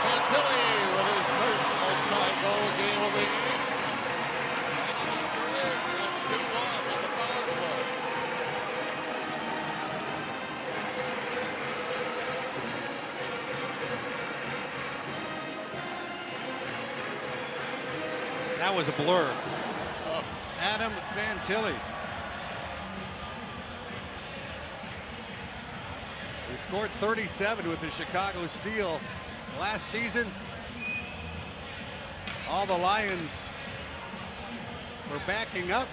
Fantilli with his first multi-goal game of the year. And his career, it's 2-1 on the power play. That was a blur. Adam Fantilli. He scored 37 with the Chicago Steel last season. All the Lions were backing up,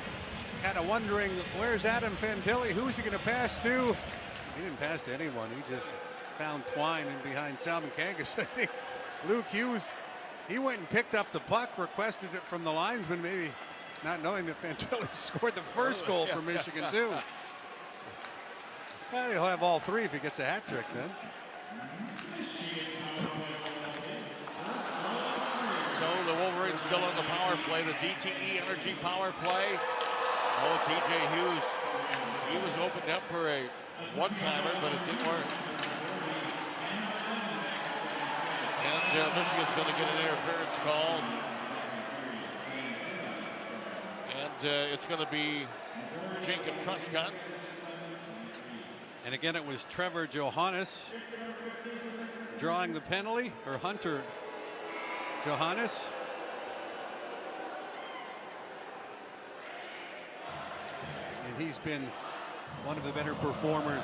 kind of wondering, where's Adam Fantilli? Who's he going to pass to? He didn't pass to anyone. He just found Twine in behind Salmon Kangas. I think Luke Hughes, he went and picked up the puck, requested it from the linesman, maybe not knowing that Fantilli scored the first goal for Michigan too. Well, he'll have all 3 if he gets a hat trick then. So the Wolverines still on the power play, the DTE Energy power play. Oh, TJ Hughes, he was opened up for a one-timer, but it didn't work. And Michigan's going to get an interference call. And it's going to be Jacob Truscott. And again, it was Trevor Johannes drawing the penalty, or Hunter Johannes. And he's been one of the better performers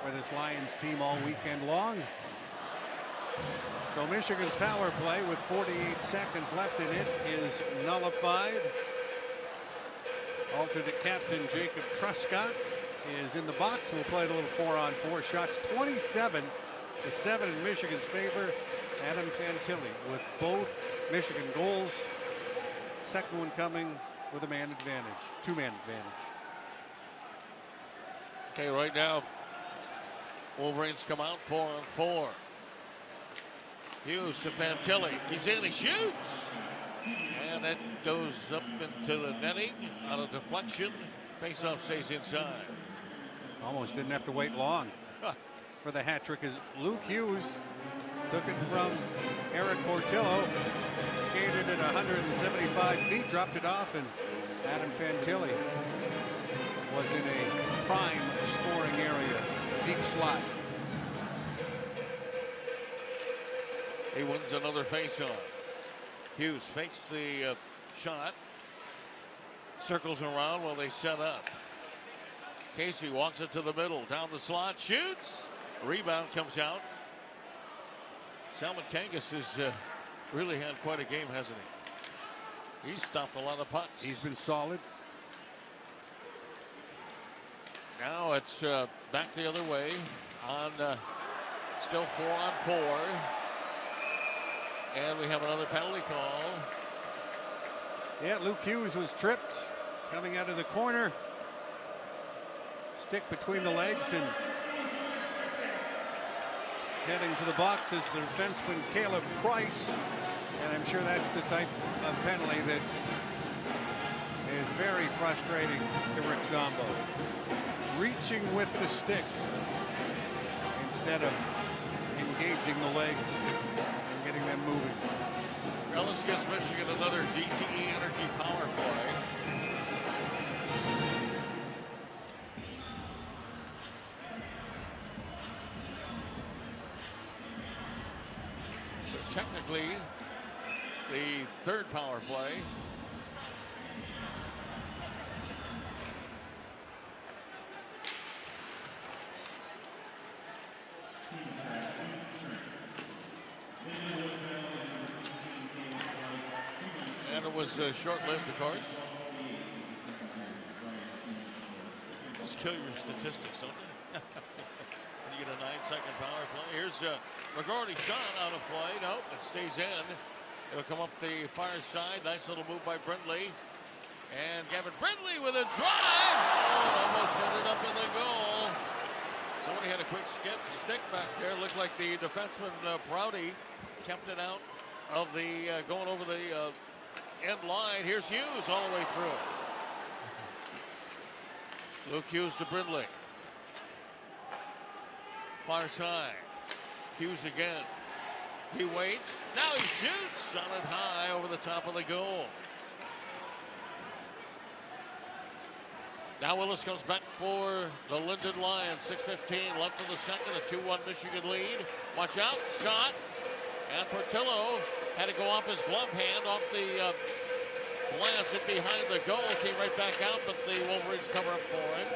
for this Lions team all weekend long. So Michigan's power play with 48 seconds left in it is nullified. Alternate captain Jacob Truscott is in the box. We'll play a little 4-on-4 shots. 27-7 in Michigan's favor. Adam Fantilli with both Michigan goals. Second one coming with a man advantage, 2-man advantage. Okay, right now, Wolverines come out 4-on-4. Hughes to Fantilli. He's in, he shoots. And that goes up into the netting on a deflection. Faceoff stays inside. Almost didn't have to wait long for the hat trick as Luke Hughes took it from Eric Portillo, skated at 175 feet, dropped it off, and Adam Fantilli was in a prime scoring area, deep slot. He wins another faceoff. Hughes fakes the shot, circles around while they set up. Casey walks it to the middle, down the slot, shoots. Rebound comes out. Salmon Kangas has really had quite a game, hasn't he? He's stopped a lot of pucks. He's been solid. Now it's back the other way on still 4-on-4. And we have another penalty call. Yeah, Luke Hughes was tripped coming out of the corner. Stick between the legs and heading to the box is the defenseman Caleb Price. And I'm sure that's the type of penalty that is very frustrating to Rick Zombo. Reaching with the stick instead of engaging the legs and getting them moving. Ellis gives Michigan another DTE Energy power play. technically the third power play. And it was short-lived, of course. Just kill your statistics, don't they? When you get a 9-second power play. Here's McGorty shot out of play. Nope, it stays in. It'll come up the far side. Nice little move by Brindley. And Gavin Brindley with a drive. Oh, almost ended up in the goal. Somebody had a quick stick back there. Looked like the defenseman Prouty kept it out of the going over the end line. Here's Hughes all the way through. Luke Hughes to Brindley. Far side. Hughes again. He waits. Now he shoots. On it high over the top of the goal. Now Willis comes back for the Linden Lions. 6:15 left in the second. A 2-1 Michigan lead. Watch out. Shot. And Portillo had to go off his glove hand off the glass and behind the goal. Came right back out, but the Wolverines cover up for him.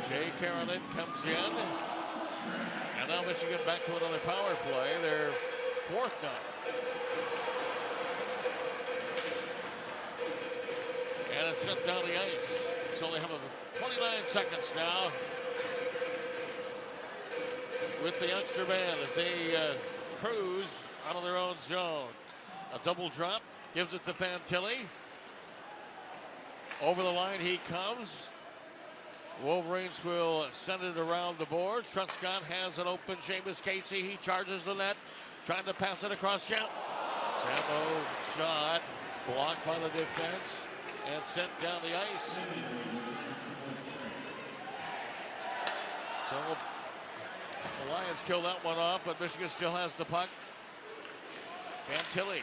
Jay Carolyn comes in. And now Michigan back to another power play. Their fourth now. And it's sent down the ice. So they have 29 seconds now with the youngster band as they cruise out of their own zone. A double drop gives it to Fantilli. Over the line he comes. Wolverines will send it around the boards. Trent Scott has an open Seamus Casey. He charges the net, trying to pass it across Champ. Sambo shot blocked by the defense and sent down the ice. So the Lions kill that one off, but Michigan still has the puck. Fantilli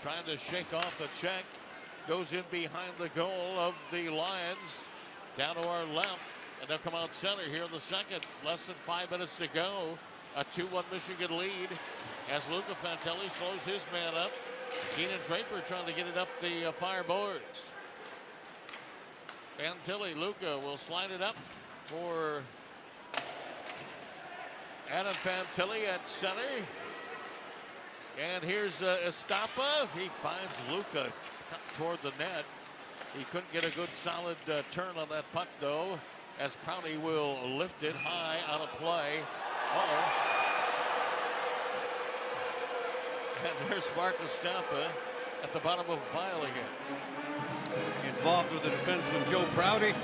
trying to shake off the check. Goes in behind the goal of the Lions. Down to our left. And they'll come out center here in the second. Less than 5 minutes to go. A 2-1 Michigan lead as Luca Fantilli slows his man up. Keenan Draper trying to get it up the fire boards. Fantilli, Luca will slide it up for Adam Fantilli at center. And here's Estapa. He finds Luca toward the net. He couldn't get a good solid turn on that puck though, as Prouty will lift it high out of play. And there's Mark Estapa at the bottom of a pile again. Involved with the defenseman Joe Prouty.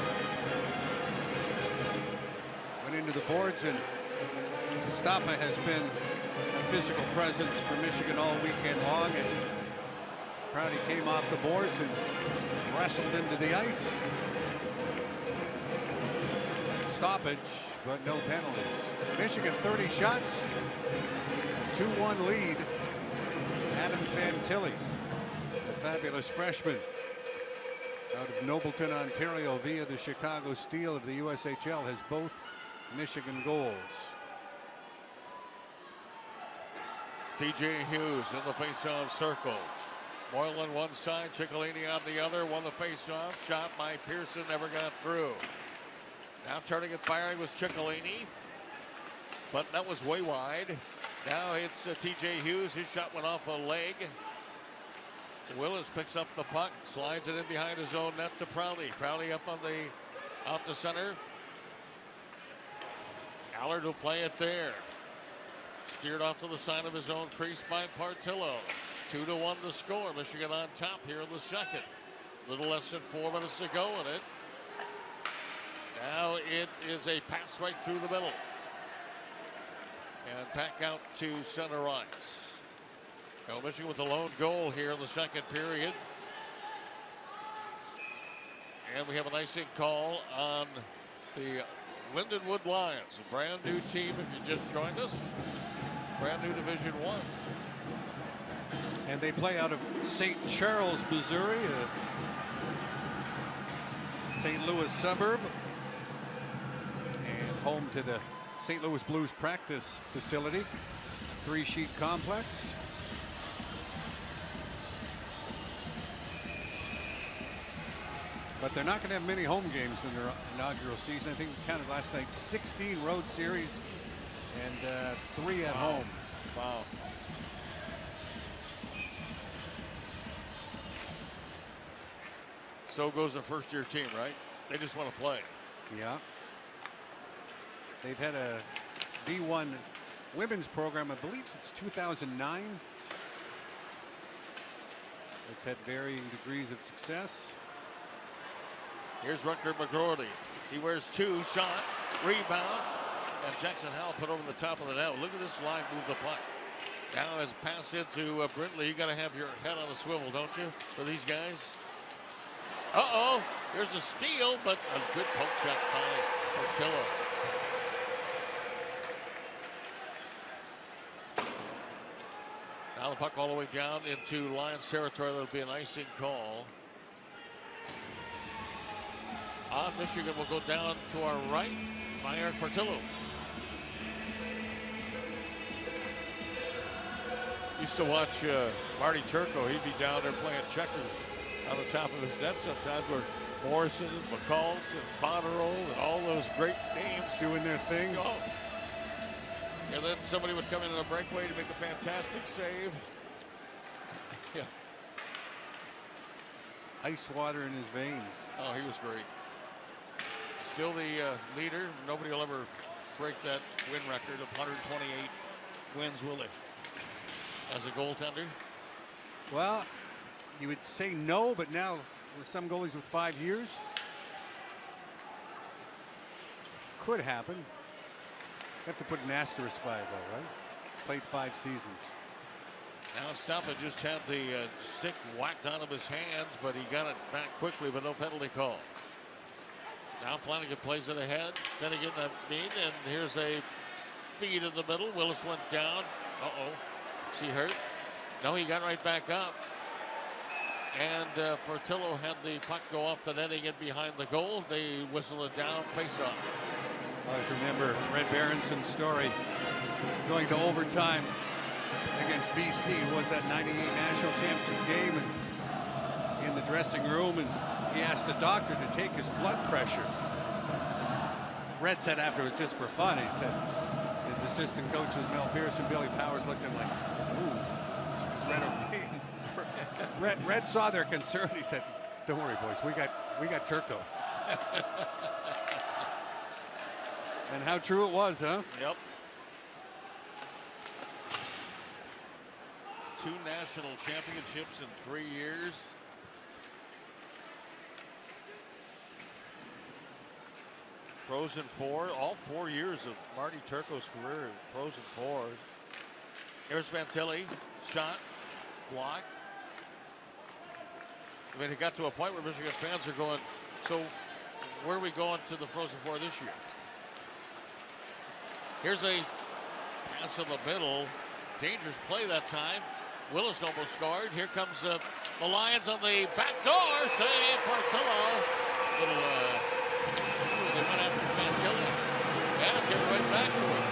Went into the boards, and Estapa has been a physical presence for Michigan all weekend long, and Prouty came off the boards and wrestled him to the ice. Stoppage, but no penalties. Michigan 30 shots, 2-1 lead. Adam Fantilli, the fabulous freshman out of Nobleton, Ontario, via the Chicago Steel of the USHL, has both Michigan goals. TJ Hughes in the faceoff circle. Moylan one side, Ciccolini on the other. Won the faceoff. Shot by Pearson, never got through. Now turning and firing was Ciccolini, but that was way wide. Now it's TJ Hughes. His shot went off a leg. Willis picks up the puck, slides it in behind his own net to Prouty. Prouty up on the out to center. Allard will play it there. Steered off to the side of his own crease by Portillo. 2-1 to score. Michigan on top here in the second. Little less than 4 minutes to go in it. Now it is a pass right through the middle. And back out to center ice. Now Michigan with the lone goal here in the second period. And we have an icing call on the Lindenwood Lions, a brand new team if you just joined us. Brand new Division I. And they play out of St. Charles, Missouri, a St. Louis suburb, and home to the St. Louis Blues practice facility, 3-sheet complex. But they're not going to have many home games in their inaugural season. I think we counted last night 16 road series and 3 at home. Wow. So goes a first-year team, right? They just want to play. Yeah. They've had a D1 women's program, I believe since 2009. It's had varying degrees of success. Here's Rutger McGroarty. He wears 2, shot, rebound, and Jackson Howell put over the top of the net. Look at this line move the puck. Now as a pass into Brindley, you got to have your head on a swivel, don't you, for these guys? Uh-oh, there's a steal, but a good poke check by Portillo. Now the puck all the way down into Lions territory. That'll be an icing call. Michigan will go down to our right by Eric Portillo. Used to watch Marty Turco. He'd be down there playing checkers on the top of his net sometimes, where Morrison, McCall, Botterill, and all those great names doing their thing. Oh. And then somebody would come in on a breakaway to make a fantastic save. Yeah. Ice water in his veins. Oh, he was great. Still the leader. Nobody will ever break that win record of 128 wins, will they? As a goaltender? Well, you would say no, but now with some goalies with 5 years, could happen. You have to put an asterisk by it, though, right? Played 5 seasons. Now Stampa just had the stick whacked out of his hands, but he got it back quickly, but no penalty call. Now Flanagan plays it ahead. Then again, that mean, and here's a feed in the middle. Willis went down. Uh-oh. Is he hurt? No, he got right back up. And Portillo had the puck go off the netting and behind the goal. They whistle it down, face off. I always remember Red Berenson's story going to overtime against BC. Was that 98 national championship game, and in the dressing room, and he asked the doctor to take his blood pressure. Red said afterwards, just for fun, he said his assistant coaches Mel Pierce and Billy Powers looked at him like, ooh, is Red okay? Red saw their concern. He said, don't worry, boys, we got Turco. And how true it was, huh? Yep. 2 national championships in 3 years. Frozen 4, all 4 years of Marty Turco's career, Frozen 4s. Here's Fantilli, shot, blocked. I mean, it got to a point where Michigan fans are going, so where are we going to the Frozen 4 this year? Here's a pass in the middle. Dangerous play that time. Willis almost scored. Here comes the Lions on the back door. Save Portillo. Little, they went after Fantilli. And it came right back to him.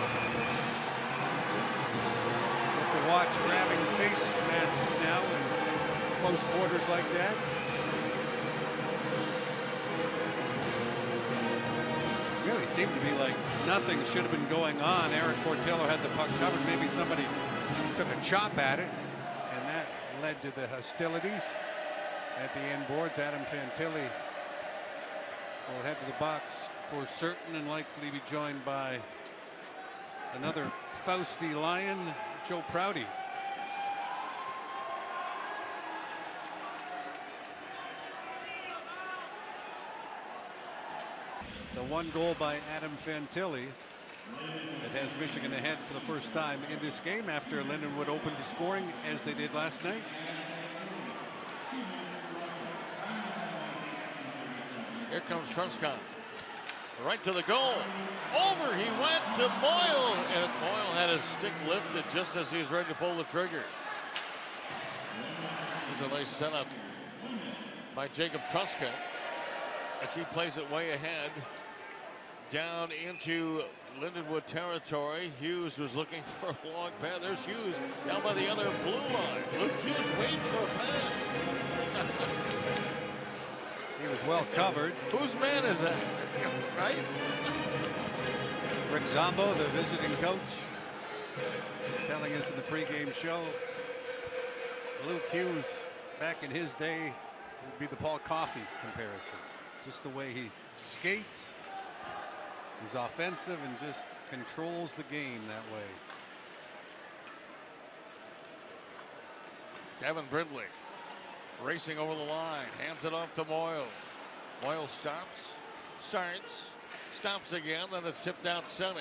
You have to watch grabbing face masks now in close quarters like that. Really seemed to be like nothing should have been going on. Eric Portillo had the puck covered. Maybe somebody took a chop at it, and that led to the hostilities at the end boards. Adam Fantilli will head to the box for certain and likely be joined by another Fausty Lion, Joe Prouty. The 1 goal by Adam Fantilli that has Michigan ahead for the first time in this game after Lindenwood opened the scoring as they did last night. Here comes Trunscott. Right to the goal. Over he went to Moyle, and Moyle had his stick lifted just as he was ready to pull the trigger. It was a nice setup by Jacob Trunscott as he plays it way ahead. down into Lindenwood territory. Hughes was looking for a long pass. There's Hughes down by the other blue line. Luke Hughes waiting for a pass. He was well covered. Whose man is that? Right? Rick Zombo, the visiting coach, telling us in the pregame show, Luke Hughes, back in his day, would be the Paul Coffey comparison. Just the way he skates, he's offensive and just controls the game that way. Devin Brindley racing over the line, hands it off to Moyle. Moyle stops, starts, stops again, and it's tipped out center.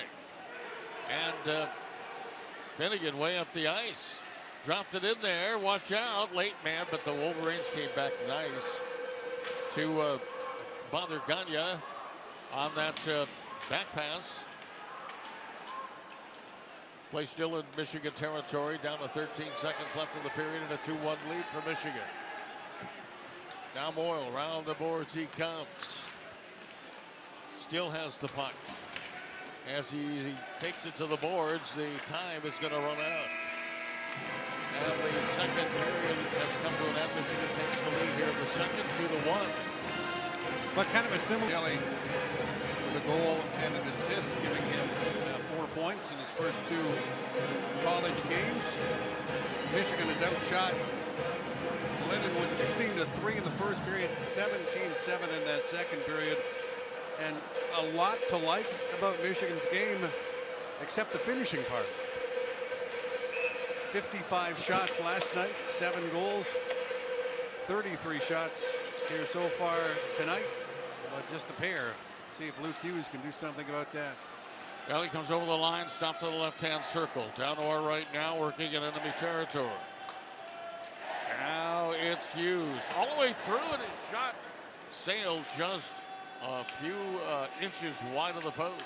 And Finnegan way up the ice. Dropped it in there. Watch out. Late man, but the Wolverines came back nice to bother Gagne on that back pass. Play still in Michigan territory. Down to 13 seconds left in the period and a 2-1 lead for Michigan. Now Moyle around the boards he comes. Still has the puck. As he takes it to the boards, the time is going to run out. And the second period has come to an end. Michigan takes the lead here in the second, 2-1. But kind of a similar with a goal and an assist, giving him 4 points in his first 2 college games. Michigan has outshot Lindenwood 16-3 in the first period, 17-7 in that second period. And a lot to like about Michigan's game, except the finishing part. 55 shots last night, 7 goals, 33 shots here so far tonight. But just a pair. See if Luke Hughes can do something about that. Well, he comes over the line, stopped to the left-hand circle. Down to our right now, working in enemy territory. Now it's Hughes. All the way through, and his shot sailed just a few inches wide of the post.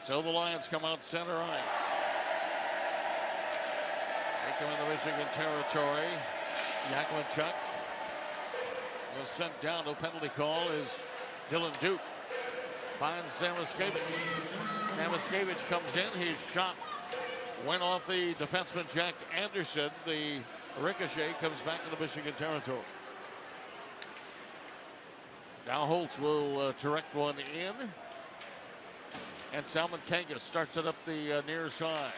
So the Lions come out center ice. They come into Michigan territory. Yakimachuk was sent down. No penalty call is Dylan Duke. Finds Samoskevich. Samoskevich comes in. His shot went off the defenseman Jack Anderson. The ricochet comes back into Michigan territory. Now Holtz will direct one in. And Salmon Kangas starts it up the near side.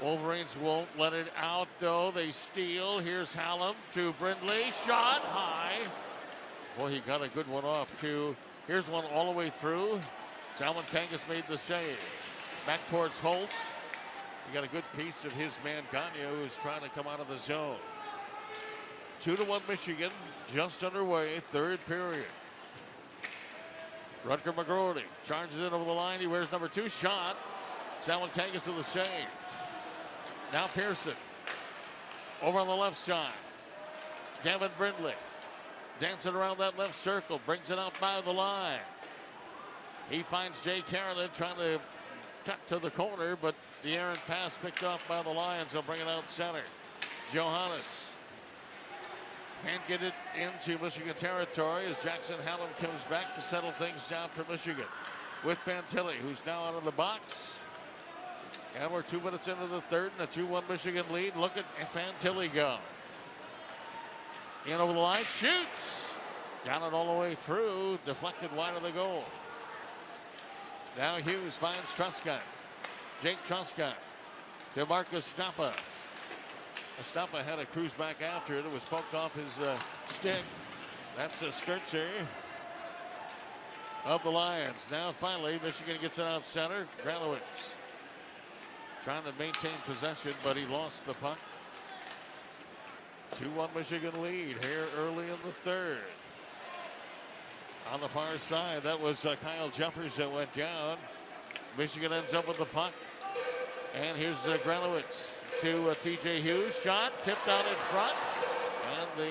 Wolverines won't let it out, though. They steal. Here's Hallam to Brindley. Shot high. Boy, he got a good one off, too. Here's one all the way through. Salmon Kangas made the save. Back towards Holtz. He got a good piece of his man, Gagne, who's trying to come out of the zone. 2-1 Michigan, just underway, third period. Rutger McGroarty charges in over the line. He wears number 2 shot. Salmon Kangas with the save. Now Pearson over on the left side. Gavin Brindley dancing around that left circle, brings it out by the line. He finds Jay Carolyn trying to cut to the corner, but the errant pass picked off by the Lions. They'll bring it out center. Johannes can't get it into Michigan territory as Jackson Hallam comes back to settle things down for Michigan with Fantilli, who's now out of the box. And we're 2 minutes into the third and a 2-1 Michigan lead. Look at Fantilli go. In over the line, shoots. Got it all the way through, deflected wide of the goal. Now Hughes finds Truscott. Jake Truscott to Marcus Stappa. Stappa had a cruise back after it. It was poked off his stick. That's a Sturzer of the Lions. Now finally, Michigan gets it out center. Granowitz trying to maintain possession, but he lost the puck. 2-1 Michigan lead here early in the third. On the far side, that was Kyle Jeffers that went down. Michigan ends up with the puck. And here's Granowitz to TJ Hughes. Shot tipped out in front. And the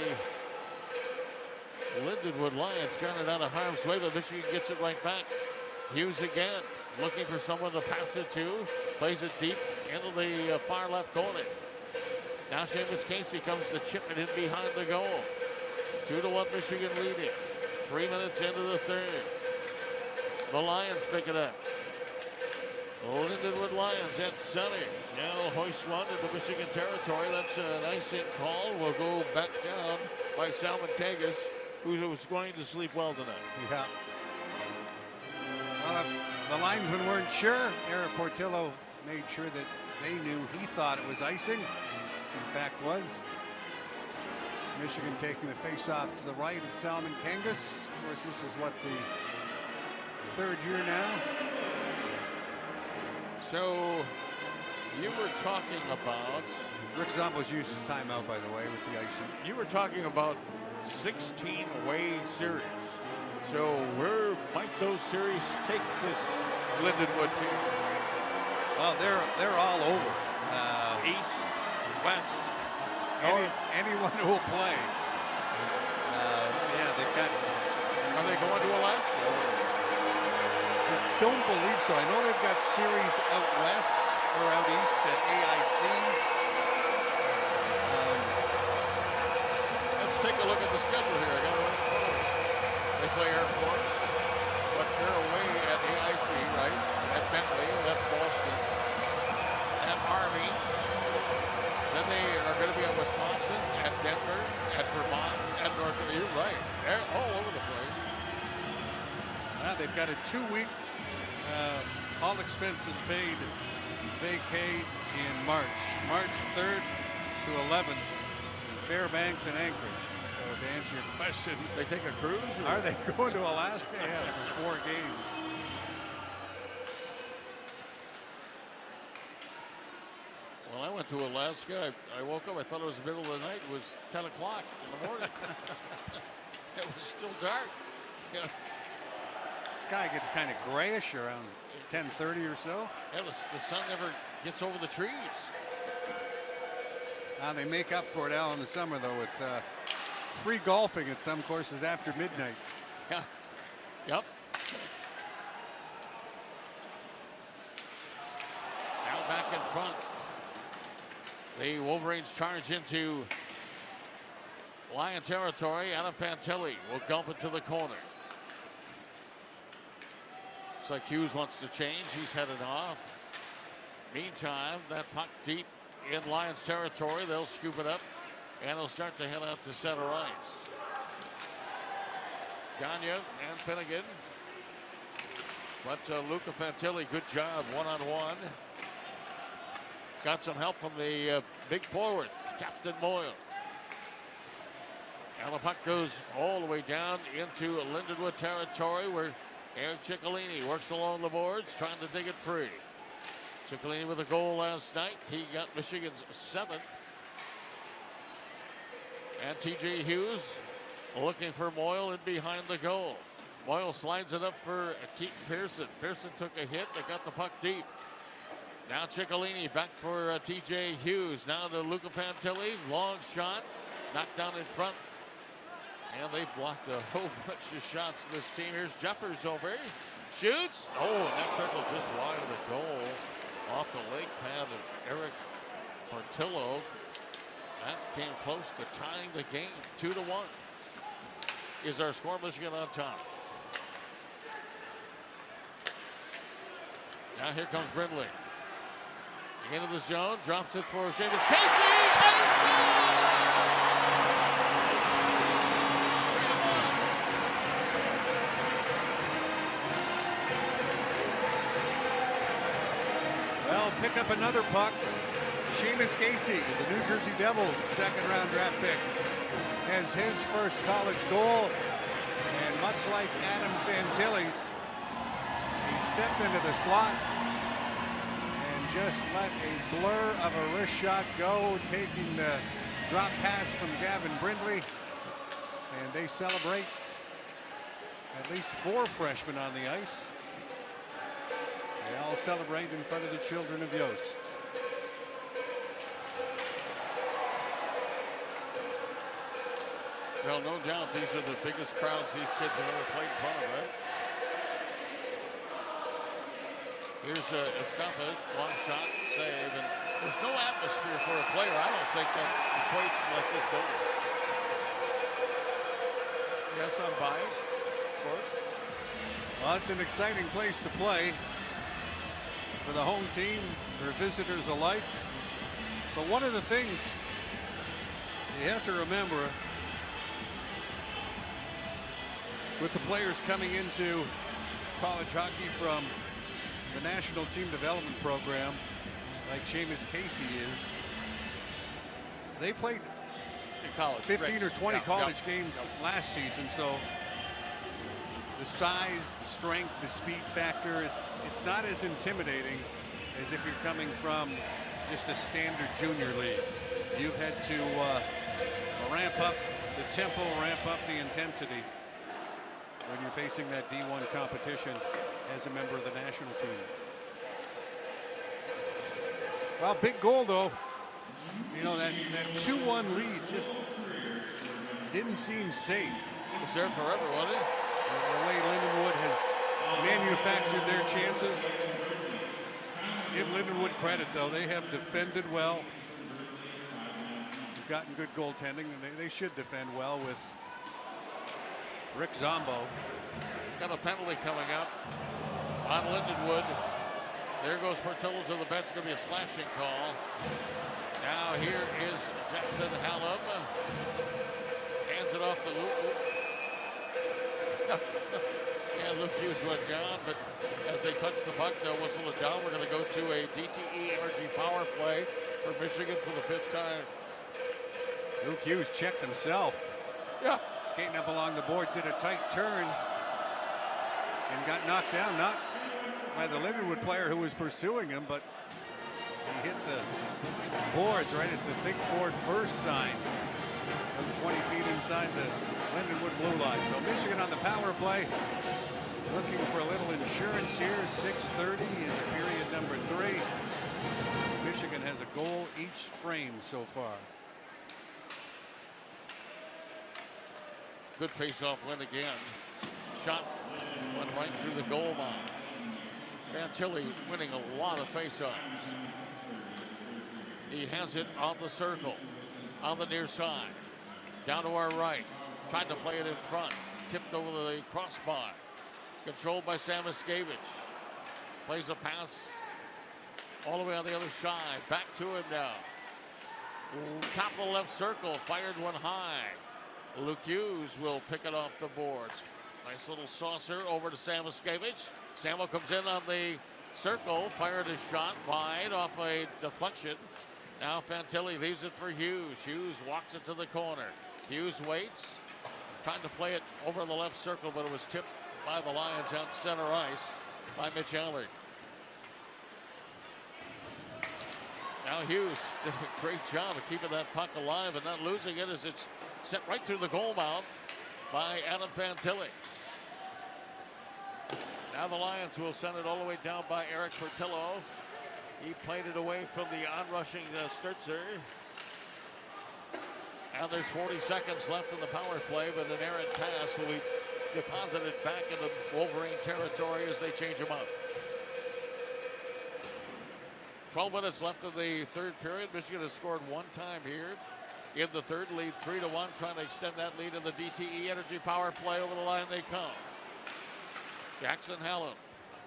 Lindenwood Lions got it out of harm's way, but Michigan gets it right back. Hughes again, looking for someone to pass it to. Plays it deep into the far left corner. Now Seamus Casey comes to chip it in behind the goal. 2-1 Michigan leading. 3 minutes into the third. The Lions pick it up. Lindenwood Lions at center. Now hoist one into Michigan territory. That's an icing call. Will go back down by Salmon Kangas, who was going to sleep well tonight. Yeah. Well, if the linesmen weren't sure, Eric Portillo made sure that they knew he thought it was icing. In fact, was. Michigan taking the face-off to the right of Salmon Kangas. Of course, this is what, the third year now. So you were talking about. Rick Zombo's used his timeout, by the way, with the icing. You were talking about 16 away series. So where might those series take this Lindenwood team? Well, they're all over. East, west, anyone who will play. Yeah, they've got. Are they going to Alaska? I don't believe so. I know they've got series out west or out east at AIC. Let's take a look at the schedule here. I got it in front of me. They play Air Force, but they're away at AIC, right? At Bentley, that's Boston. At Army. Then they are going to be at Wisconsin, at Denver, at Vermont, at North Carolina. You're right. They're all over the place. They've got a 2-week all expenses paid vacay in March 3rd to 11th in Fairbanks and Anchorage. So to answer your question, They take a cruise? Or? are they going to Alaska? Yeah, for 4 games. Well, I went to Alaska. I woke up. I thought it was the middle of the night. It was 10 o'clock in the morning. It was still dark. Yeah. Sky gets kind of grayish around 10:30 or so. Yeah, the sun never gets over the trees. They make up for it out in the summer, though, with free golfing at some courses after midnight. Yeah. Yep. Now back in front. The Wolverines charge into Lion territory. Adam Fantilli will gulp it to the corner. Looks like Hughes wants to change. He's headed off. Meantime, that puck deep in Lions territory. They'll scoop it up and they'll start to head out to center ice. Gagne and Finnegan. But Luca Fantilli, good job one-on-one. Got some help from the big forward, Captain Moyle. And the puck goes all the way down into Lindenwood territory where Eric Ciccolini works along the boards, trying to dig it free. Ciccolini with a goal last night. He got Michigan's 7th. And TJ Hughes looking for Moyle in behind the goal. Moyle slides it up for Keaton Pearson. Pearson took a hit. They got the puck deep. Now Ciccolini back for TJ Hughes. Now to Luca Fantilli. Long shot. Knocked down in front. And they've blocked a whole bunch of shots this team. Here's Jeffers over. Shoots. Oh, and that circle just wide of the goal. Off the leg pad of Eric Portillo. That came close to tying the game. 2-1 is our score. Michigan on top. Now here comes Brindley. Into the zone, drops it for Seamus Casey, and he scores! Well, pick up another puck. Seamus Casey, the New Jersey Devils' second-round draft pick, has his first college goal. And much like Adam Fantilli's, he stepped into the slot and just let a blur of a wrist shot go, taking the drop pass from Gavin Brindley. And they celebrate. At least 4 freshmen on the ice. They all celebrate in front of the children of Yost. Well, no doubt these are the biggest crowds these kids have ever played in front of, right? Here's Estampa, long shot, save, and there's no atmosphere for a player, I don't think, that equates like this building. Yes, I'm biased. course. Well, it's an exciting place to play for the home team, for visitors alike. But one of the things you have to remember with the players coming into college hockey from the National Team Development Program, like Seamus Casey is, they played In college, 15 or 20 Yeah, college games last season, so the size, the strength, the speed factor, it's not as intimidating as if you're coming from just a standard junior league. You've had to ramp up the tempo, ramp up the intensity when you're facing that D1 competition as a member of the national team. Well, big goal though. You know, that 2-1 lead just didn't seem safe. It was there forever, wasn't it? The way Lindenwood has manufactured their chances. Give Lindenwood credit, though. They have defended well. They've gotten good goaltending, and they should defend well with Rick Zombo. Got a penalty coming up on Lindenwood. There goes Portillo to the bench. Going to be a slashing call. Now here is Jackson Hallam. Hands it off to Luke. Yeah, Luke Hughes went down, but as they touch the puck, they'll whistle it down. We're going to go to a DTE Energy power play for Michigan for the 5th time. Luke Hughes checked himself. Yeah. Skating up along the boards, did a tight turn and got knocked down, not by the Lindenwood player who was pursuing him, but he hit the boards right at the Think Ford first sign from 20 feet inside the Lindenwood blue line. So Michigan on the power play, looking for a little insurance here. 6:30 in the period number 3. Michigan has a goal each frame so far. Good face-off win again. Shot went right through the goal line. Fantilli winning a lot of face-offs. He has it on the circle, on the near side. Down to our right. Tried to play it in front. Tipped over the crossbar. Controlled by Samoskevich. Plays a pass all the way on the other side. Back to him now. Top of the left circle. Fired one high. Luke Hughes will pick it off the boards. Nice little saucer over to Samoskevich. Samo comes in on the circle. Fired a shot wide off a deflection. Now Fantilli leaves it for Hughes. Hughes walks it to the corner. Hughes waits. Trying to play it over the left circle, but it was tipped by the Lions out center ice by Mitch Allard. Now Hughes did a great job of keeping that puck alive and not losing it as it's sent right through the goal mouth by Adam Fantilli. Now the Lions will send it all the way down by Eric Portillo. He played it away from the onrushing Sturzer. And there's 40 seconds left in the power play, but an errant pass will be deposited back into Wolverine territory as they change them up. 12 minutes left of the 3rd period. Michigan has scored 1 time here in the 3rd, lead 3-1, trying to extend that lead in the DTE Energy power play. Over the line they come. Jackson Hallam,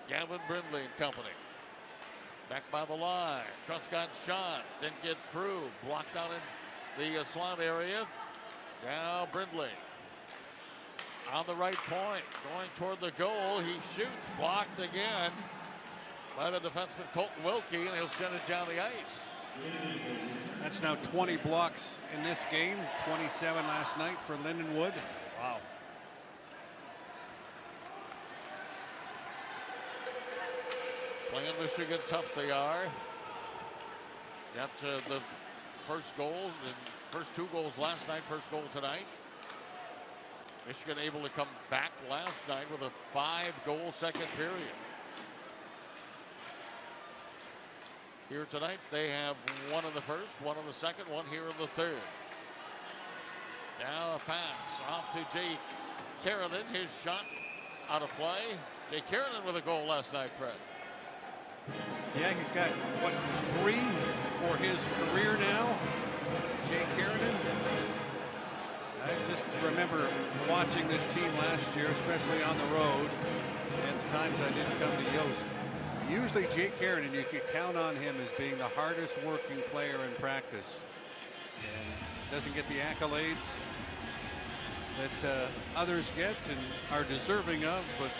Gavin Brindley and company. Back by the line. Truscott shot, didn't get through. Blocked out in the slot area. Now Brindley on the right point, going toward the goal. He shoots, blocked again by the defenseman Colton Wilkie, and he'll send it down the ice. That's now 20 blocks in this game, 27 last night for Lindenwood. Wow. Playing Michigan tough they are. Got the first goal, and first 2 goals last night, first goal tonight. Michigan able to come back last night with a 5-goal second period. Here tonight, they have 1 in the first, 1 in the second, 1 here in the 3rd. Now a pass off to Jay Keranen. His shot out of play. Jay Keranen with a goal last night, Fred. Yeah, he's got, what, 3 for his career now. Jay Keranen. I just remember watching this team last year, especially on the road, and the times I didn't come to Yost. Usually Jake Herron, you could count on him as being the hardest working player in practice. And doesn't get the accolades that others get and are deserving of, but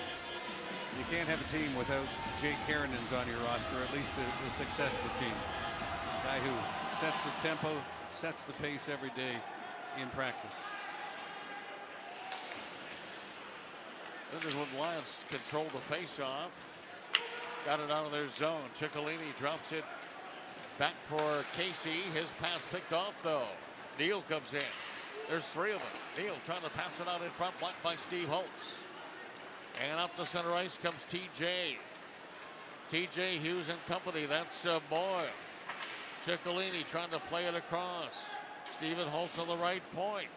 you can't have a team without Jake Herronens on your roster, at least the success of the team. A guy who sets the tempo, sets the pace every day in practice. Lindenwood Lions control the face-off. Got it out of their zone. Ciccolini drops it back for Casey. His pass picked off, though. Neal comes in. There's three of them. Neal trying to pass it out in front, blocked by Steve Holtz. And up the center ice comes TJ. TJ Hughes and company. That's Boyle. Ciccolini trying to play it across. Stephen Holtz on the right point.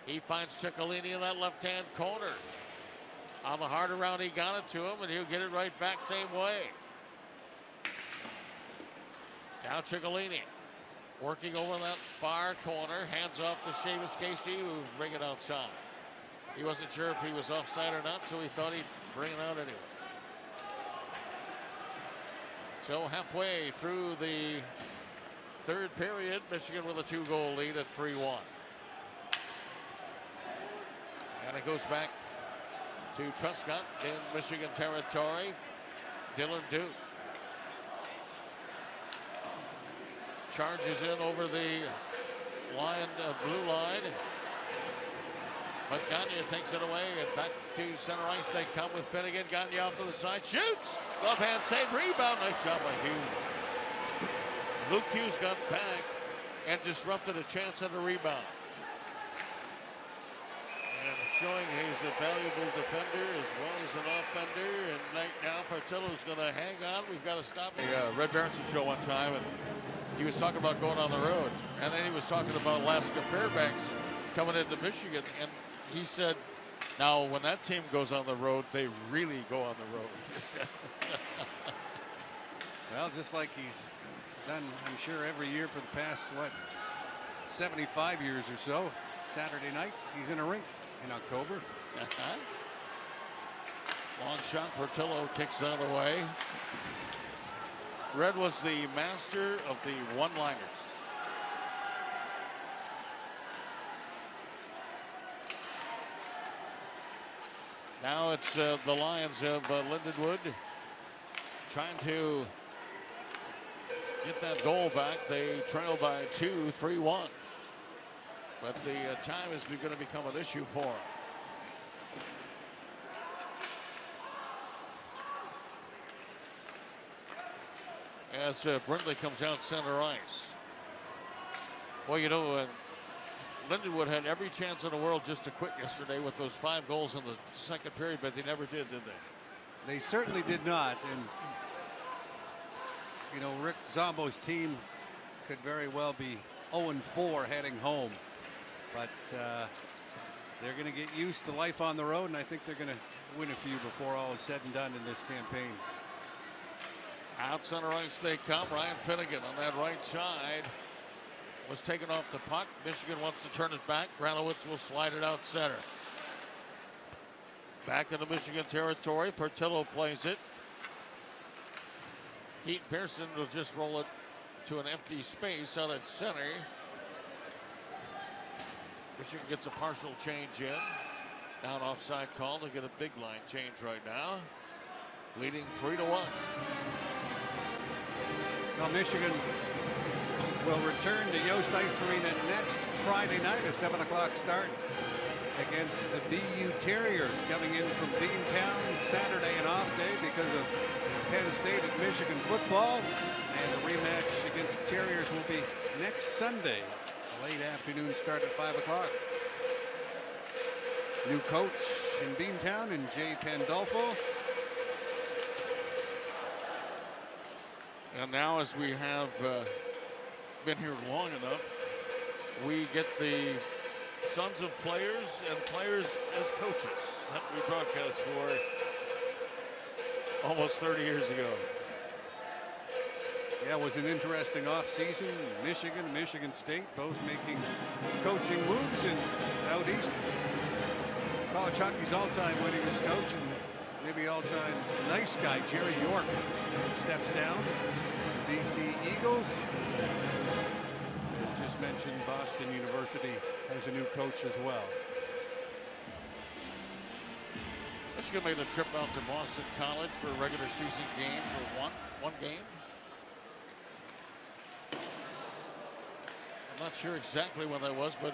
He finds Ciccolini in that left-hand corner. On the hard around, he got it to him, and he'll get it right back same way. Now Ciccolini working over that far corner. Hands off to Seamus Casey, who bring it outside. He wasn't sure if he was offside or not, so he thought he'd bring it out anyway. So halfway through the third period, Michigan with a 2-goal lead at 3-1. And it goes back to Truscott in Michigan territory. Dylan Duke charges in over the line, blue line. But Gagne takes it away, and back to center ice they come with Finnegan. Gagne off to the side, shoots! Left hand save, rebound. Nice job by Hughes. Luke Hughes got back and disrupted a chance at a rebound. And showing he's a valuable defender as well as an offender. And right now, Portillo's going to hang on. We've got to stop him. Red Berenson show one time, and he was talking about going on the road. And then he was talking about Alaska Fairbanks coming into Michigan. And he said, now, when that team goes on the road, they really go on the road. Well, just like he's done, I'm sure, every year for the past, 75 years or so. Saturday night, he's in a rink in October. Long shot, Portillo kicks that away. Red was the master of the one-liners. Now it's the Lions of Lindenwood trying to get that goal back. They trail by 2, 3-1. But the time is going to become an issue for them. As Brindley comes out center ice. Well, you know, Lindenwood had every chance in the world just to quit yesterday with those 5 goals in the second period, but they never did they? They certainly did not. And, you know, Rick Zombo's team could very well be 0-4 heading home. But they're going to get used to life on the road, and I think they're going to win a few before all is said and done in this campaign. Out center ice they come. Ryan Finnegan on that right side was taken off the puck. Michigan wants to turn it back. Granowitz will slide it out center. Back into Michigan territory. Portillo plays it. Keaton Pearson will just roll it to an empty space out at center. Michigan gets a partial change in. Now an offside call. They get a big line change right now. Leading 3-1. Well, Michigan will return to Yost Ice Arena next Friday night, a 7 o'clock start against the BU Terriers, coming in from Beantown. Saturday an off day because of Penn State at Michigan football, and the rematch against the Terriers will be next Sunday, a late afternoon start at 5 o'clock. New coach in Beantown, and Jay Pandolfo. And now, as we have been here long enough, we get the sons of players and players as coaches that we broadcast for almost 30 years ago. Yeah, it was an interesting offseason. Michigan State, both making coaching moves, and out east, college hockey's all-time winningest coach and maybe all-time nice guy, Jerry York, steps down. BC Eagles. As just mentioned, Boston University has a new coach as well. Michigan made a trip out to Boston College for a regular season game for one game. I'm not sure exactly when that was, but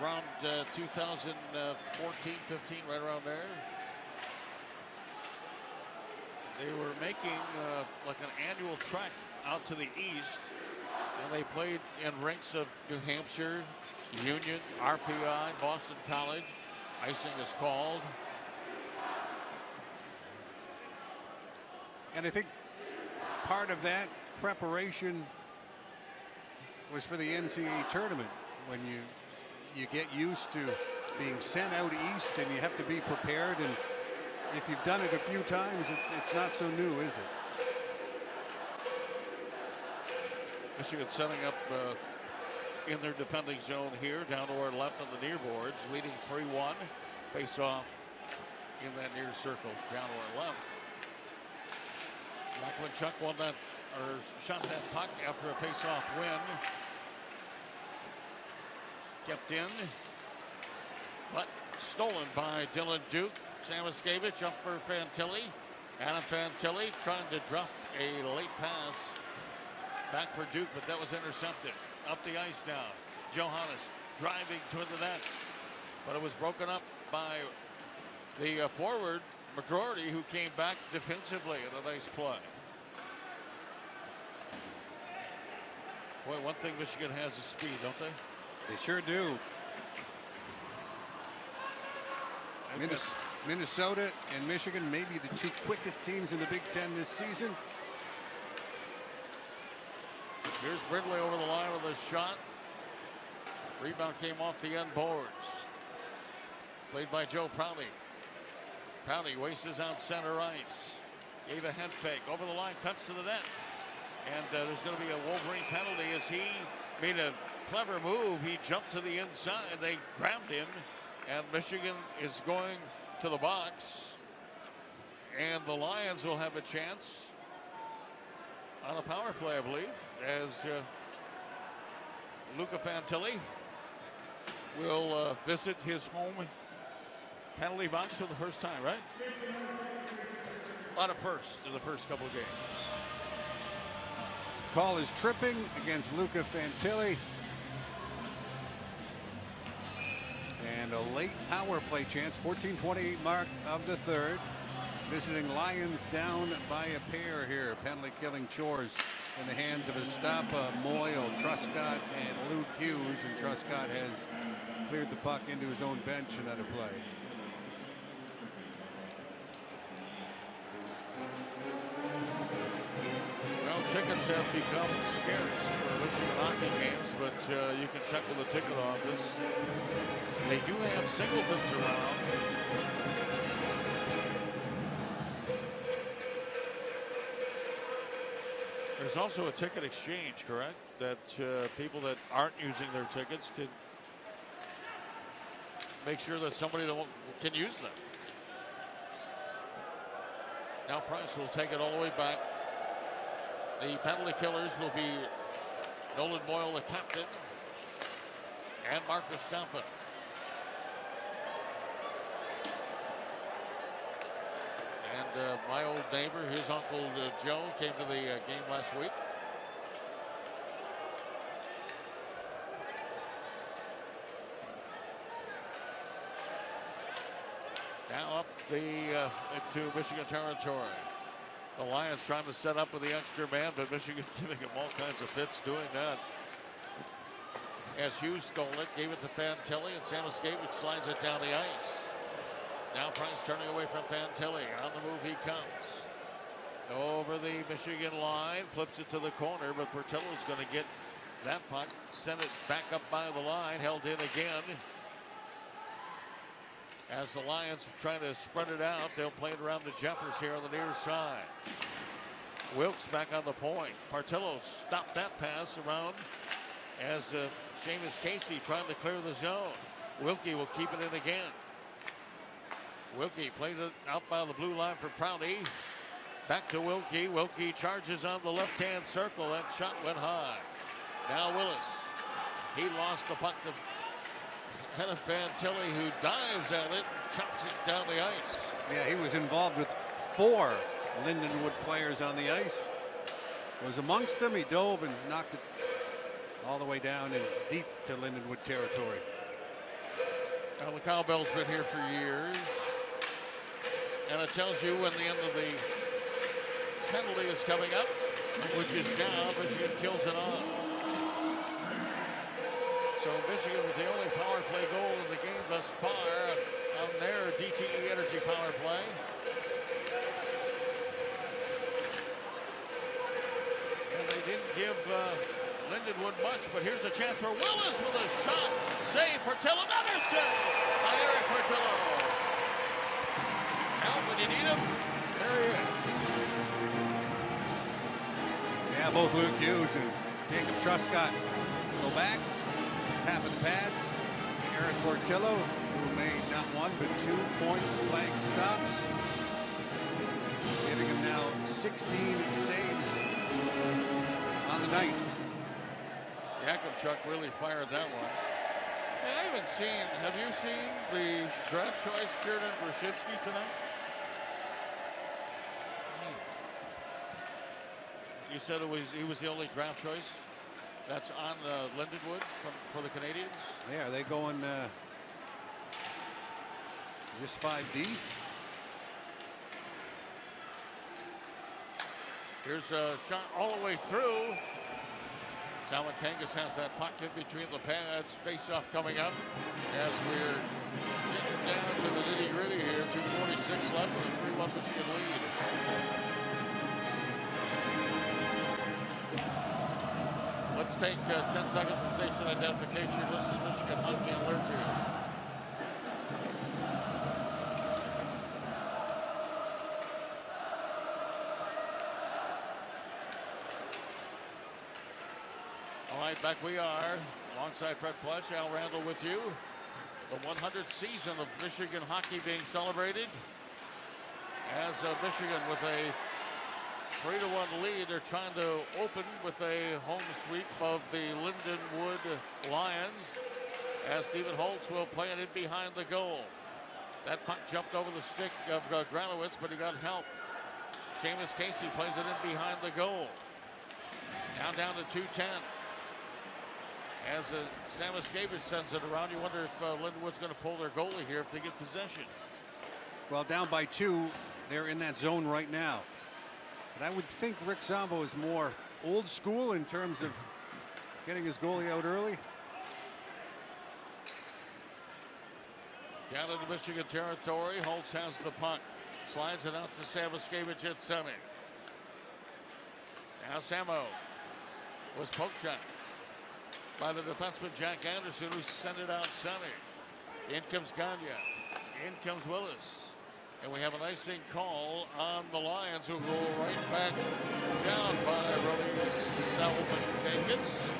around 2014, 15, right around there. They were making like an annual trek out to the east, and they played in rinks of New Hampshire, Union, RPI, Boston College. Icing is called. And I think part of that preparation was for the NCAA tournament, when you get used to being sent out east and you have to be prepared, and if you've done it a few times, it's not so new, is it? Michigan setting up in their defending zone here, down to our left on the near boards, leading 3-1. Face off in that near circle, down to our left. Chuck won that, or shot that puck after a face-off win. Kept in, but stolen by Dylan Duke. Sam Iskevich up for Fantilli. Adam Fantilli trying to drop a late pass back for Duke, but that was intercepted. Up the ice now. Johannes driving toward the net, but it was broken up by the forward, McGroarty, who came back defensively in a nice play. Boy, one thing Michigan has is speed, don't they? They sure do. Minnesota and Michigan may be the two quickest teams in the Big Ten this season. Here's Brindley over the line with a shot. Rebound came off the end boards. Played by Joe Prouty. Prouty wastes on center ice. Gave a head fake over the line, touch to the net. And there's going to be a Wolverine penalty as he made a clever move. He jumped to the inside. They grabbed him, and Michigan is going to the box. And the Lions will have a chance on a power play, I believe, as Luca Fantilli will visit his home penalty box for the first time, right? A lot of firsts in the first couple of games. Call is tripping against Luca Fantilli. And a late power play chance, 14:28 mark of the third. Visiting Lions down by a pair here. Penalty killing chores in the hands of Estapa, Moyle, Truscott, and Luke Hughes. And Truscott has cleared the puck into his own bench in that play. Tickets have become scarce for Michigan hockey games, but you can check with the ticket office. They do have singletons around. There's also a ticket exchange, correct? That people that aren't using their tickets can make sure that somebody that can use them. Now Price will take it all the way back. The penalty killers will be Nolan Boyle, the captain, and Marcus Stampen. And my old neighbor, his uncle Joe, came to the game last week. Now up into Michigan territory. The Lions trying to set up with the extra man, but Michigan giving him all kinds of fits doing that. As Hughes stole it, gave it to Fantilli, and Sam Iskevich slides it down the ice. Now Price turning away from Fantilli. On the move he comes. Over the Michigan line, flips it to the corner, but Portillo's going to get that puck, send it back up by the line, held in again. As the Lions trying to spread it out, they'll play it around to Jeffers here on the near side. Wilkes back on the point. Portillo stopped that pass around as Seamus Casey trying to clear the zone. Wilkie will keep it in again. Wilkie plays it out by the blue line for Prouty. Back to Wilkie. Wilkie charges on the left-hand circle. That shot went high. Now Willis. He lost the puck to Henneth Fantilli, who dives at it, chops it down the ice. Yeah, he was involved with 4 Lindenwood players on the ice. Was amongst them. He dove and knocked it all the way down and deep to Lindenwood territory. Now the Cowbell's been here for years. And it tells you when the end of the penalty is coming up, which is now. Michigan kills it off. So Michigan with the only power play goal in the game thus far on their DTE Energy power play. And they didn't give Lindenwood much, but here's a chance for Willis with a shot. Save Portillo, another save by Eric Portillo. Now when you need him, there he is. Yeah, both Luke Hughes and Jacob Truscott go back. Half of the pads. Eric Portillo, who made not 1 but 2 point-blank stops, giving him now 16 saves on the night. Yakubchuk really fired that one. Hey, I haven't seen. Have you seen the draft choice, Kieran Brzezinski tonight? You said he was the only draft choice. That's on Lindenwood for the Canadians. Yeah, are they going just 5D? Here's a shot all the way through. Salmon Kangas has that puck in between the pads. Face-off coming up as we're getting down to the nitty-gritty here. 2:46 left with a 3-1 Michigan lead. Let's take 10 seconds for station identification. This is Michigan Hockey Alert here. All right, back we are. Alongside Fred Plush, Al Randall with you. The 100th season of Michigan hockey being celebrated. As Michigan with a 3-1 lead, they're trying to open with a home sweep of the Lindenwood Lions, as Stephen Holtz will play it in behind the goal. That puck jumped over the stick of Granowitz, but he got help. Seamus Casey plays it in behind the goal. Now down to 2:10. As Sam Escapis sends it around, you wonder if Lindenwood's going to pull their goalie here if they get possession. Well, down by 2, they're in that zone right now. But I would think Rick Zombo is more old school in terms of getting his goalie out early. Down into Michigan territory, Holtz has the puck. Slides it out to Samoskevich at center. Now Samo was poke checked by the defenseman Jack Anderson, who sent it out center. In comes Gagne. In comes Willis. And we have an icing call on the Lions, who go right back down by Robbie Salvakangas.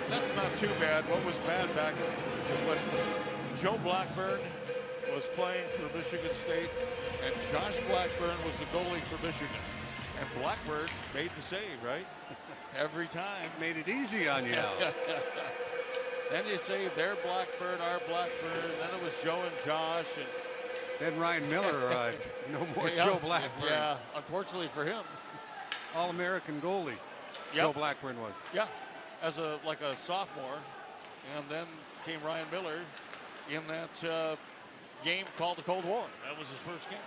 That's not too bad. What was bad back was when Joe Blackburn was playing for Michigan State, and Josh Blackburn was the goalie for Michigan. And Blackburn made the save, right? Every time. Made it easy on you. Then you say their Blackburn, our Blackburn. Then it was Joe and Josh. And then Ryan Miller arrived. No more Joe Blackburn. Yeah, unfortunately for him. All-American goalie. Joe Blackburn was. Yeah, as a sophomore. And then came Ryan Miller in that game called the Cold War. That was his first game.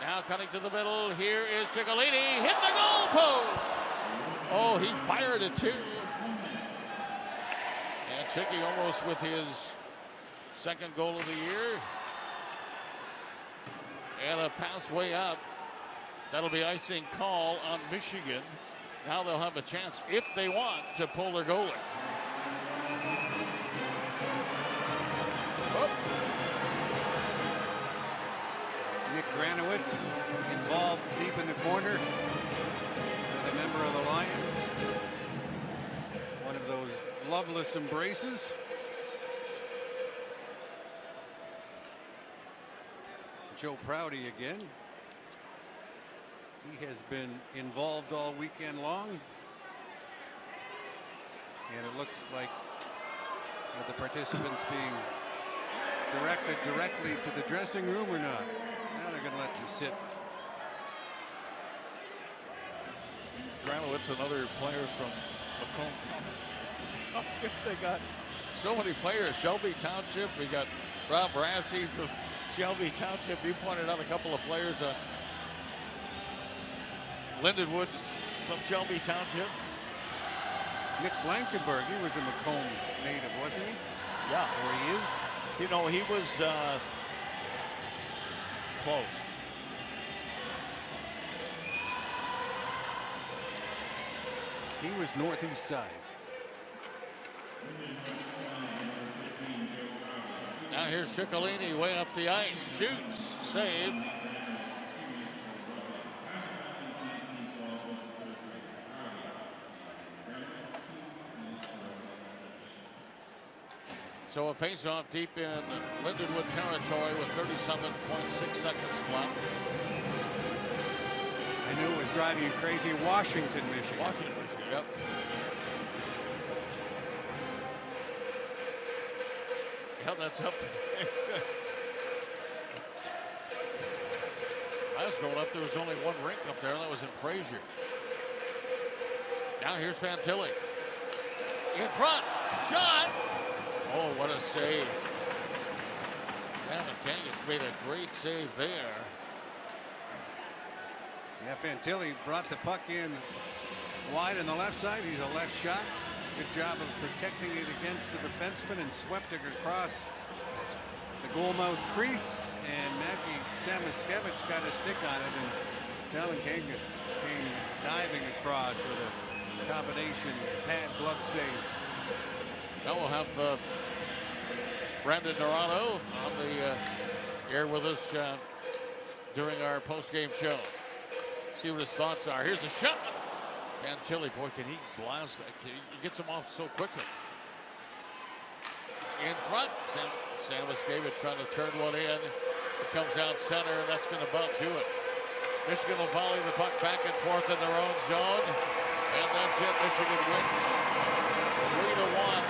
Now cutting to the middle. Here is Ciccolini. Hit the goal post. Oh, he fired it too. And Chicky almost with his second goal of the year. And a pass way up. That'll be icing call on Michigan. Now they'll have a chance, if they want, to pull their goalie. Oh. Granowitz involved deep in the corner with a member of the Lions. One of those loveless embraces. Joe Prouty again. He has been involved all weekend long. And it looks like are the participants being directed directly to the dressing room or not? Now they're going to let them sit. Granowitz, another player from Macomb. They got so many players. Shelby Township. We got Rob Brassey from Shelby Township. You pointed out a couple of players. Lindenwood from Shelby Township. Nick Blankenberg, he was a Macomb native, wasn't he? Yeah. Or he is? You know, he was close. He was northeast side. Now here's Ciccolini way up the ice. Shoots. Save. So a face-off deep in Lindenwood territory with 37.6 seconds left. I knew it was driving you crazy. Washington, Michigan. Washington, Michigan, yep. Yeah, that's up. I was going up, there was only one rink up there, and that was in Fraser. Now here's Fantilli. In front, shot! Oh, what a save. Sam Kangas made a great save there. Yeah, Fantilli brought the puck in wide on the left side. He's a left shot. Good job of protecting it against the defenseman and swept it across the goal mouth crease. And Matthew Samiskevich got a stick on it, and Sam Kangas came diving across with a combination pad glove save. Now we'll have Brandon Dorado on the air with us during our post-game show. See what his thoughts are. Here's a shot. Fantilli, boy, can he blast that? He gets him off so quickly. In front, Samiskevich trying to turn one in. It comes out center, and that's going to about do it. Michigan will volley the puck back and forth in their own zone. And that's it. Michigan wins 3-1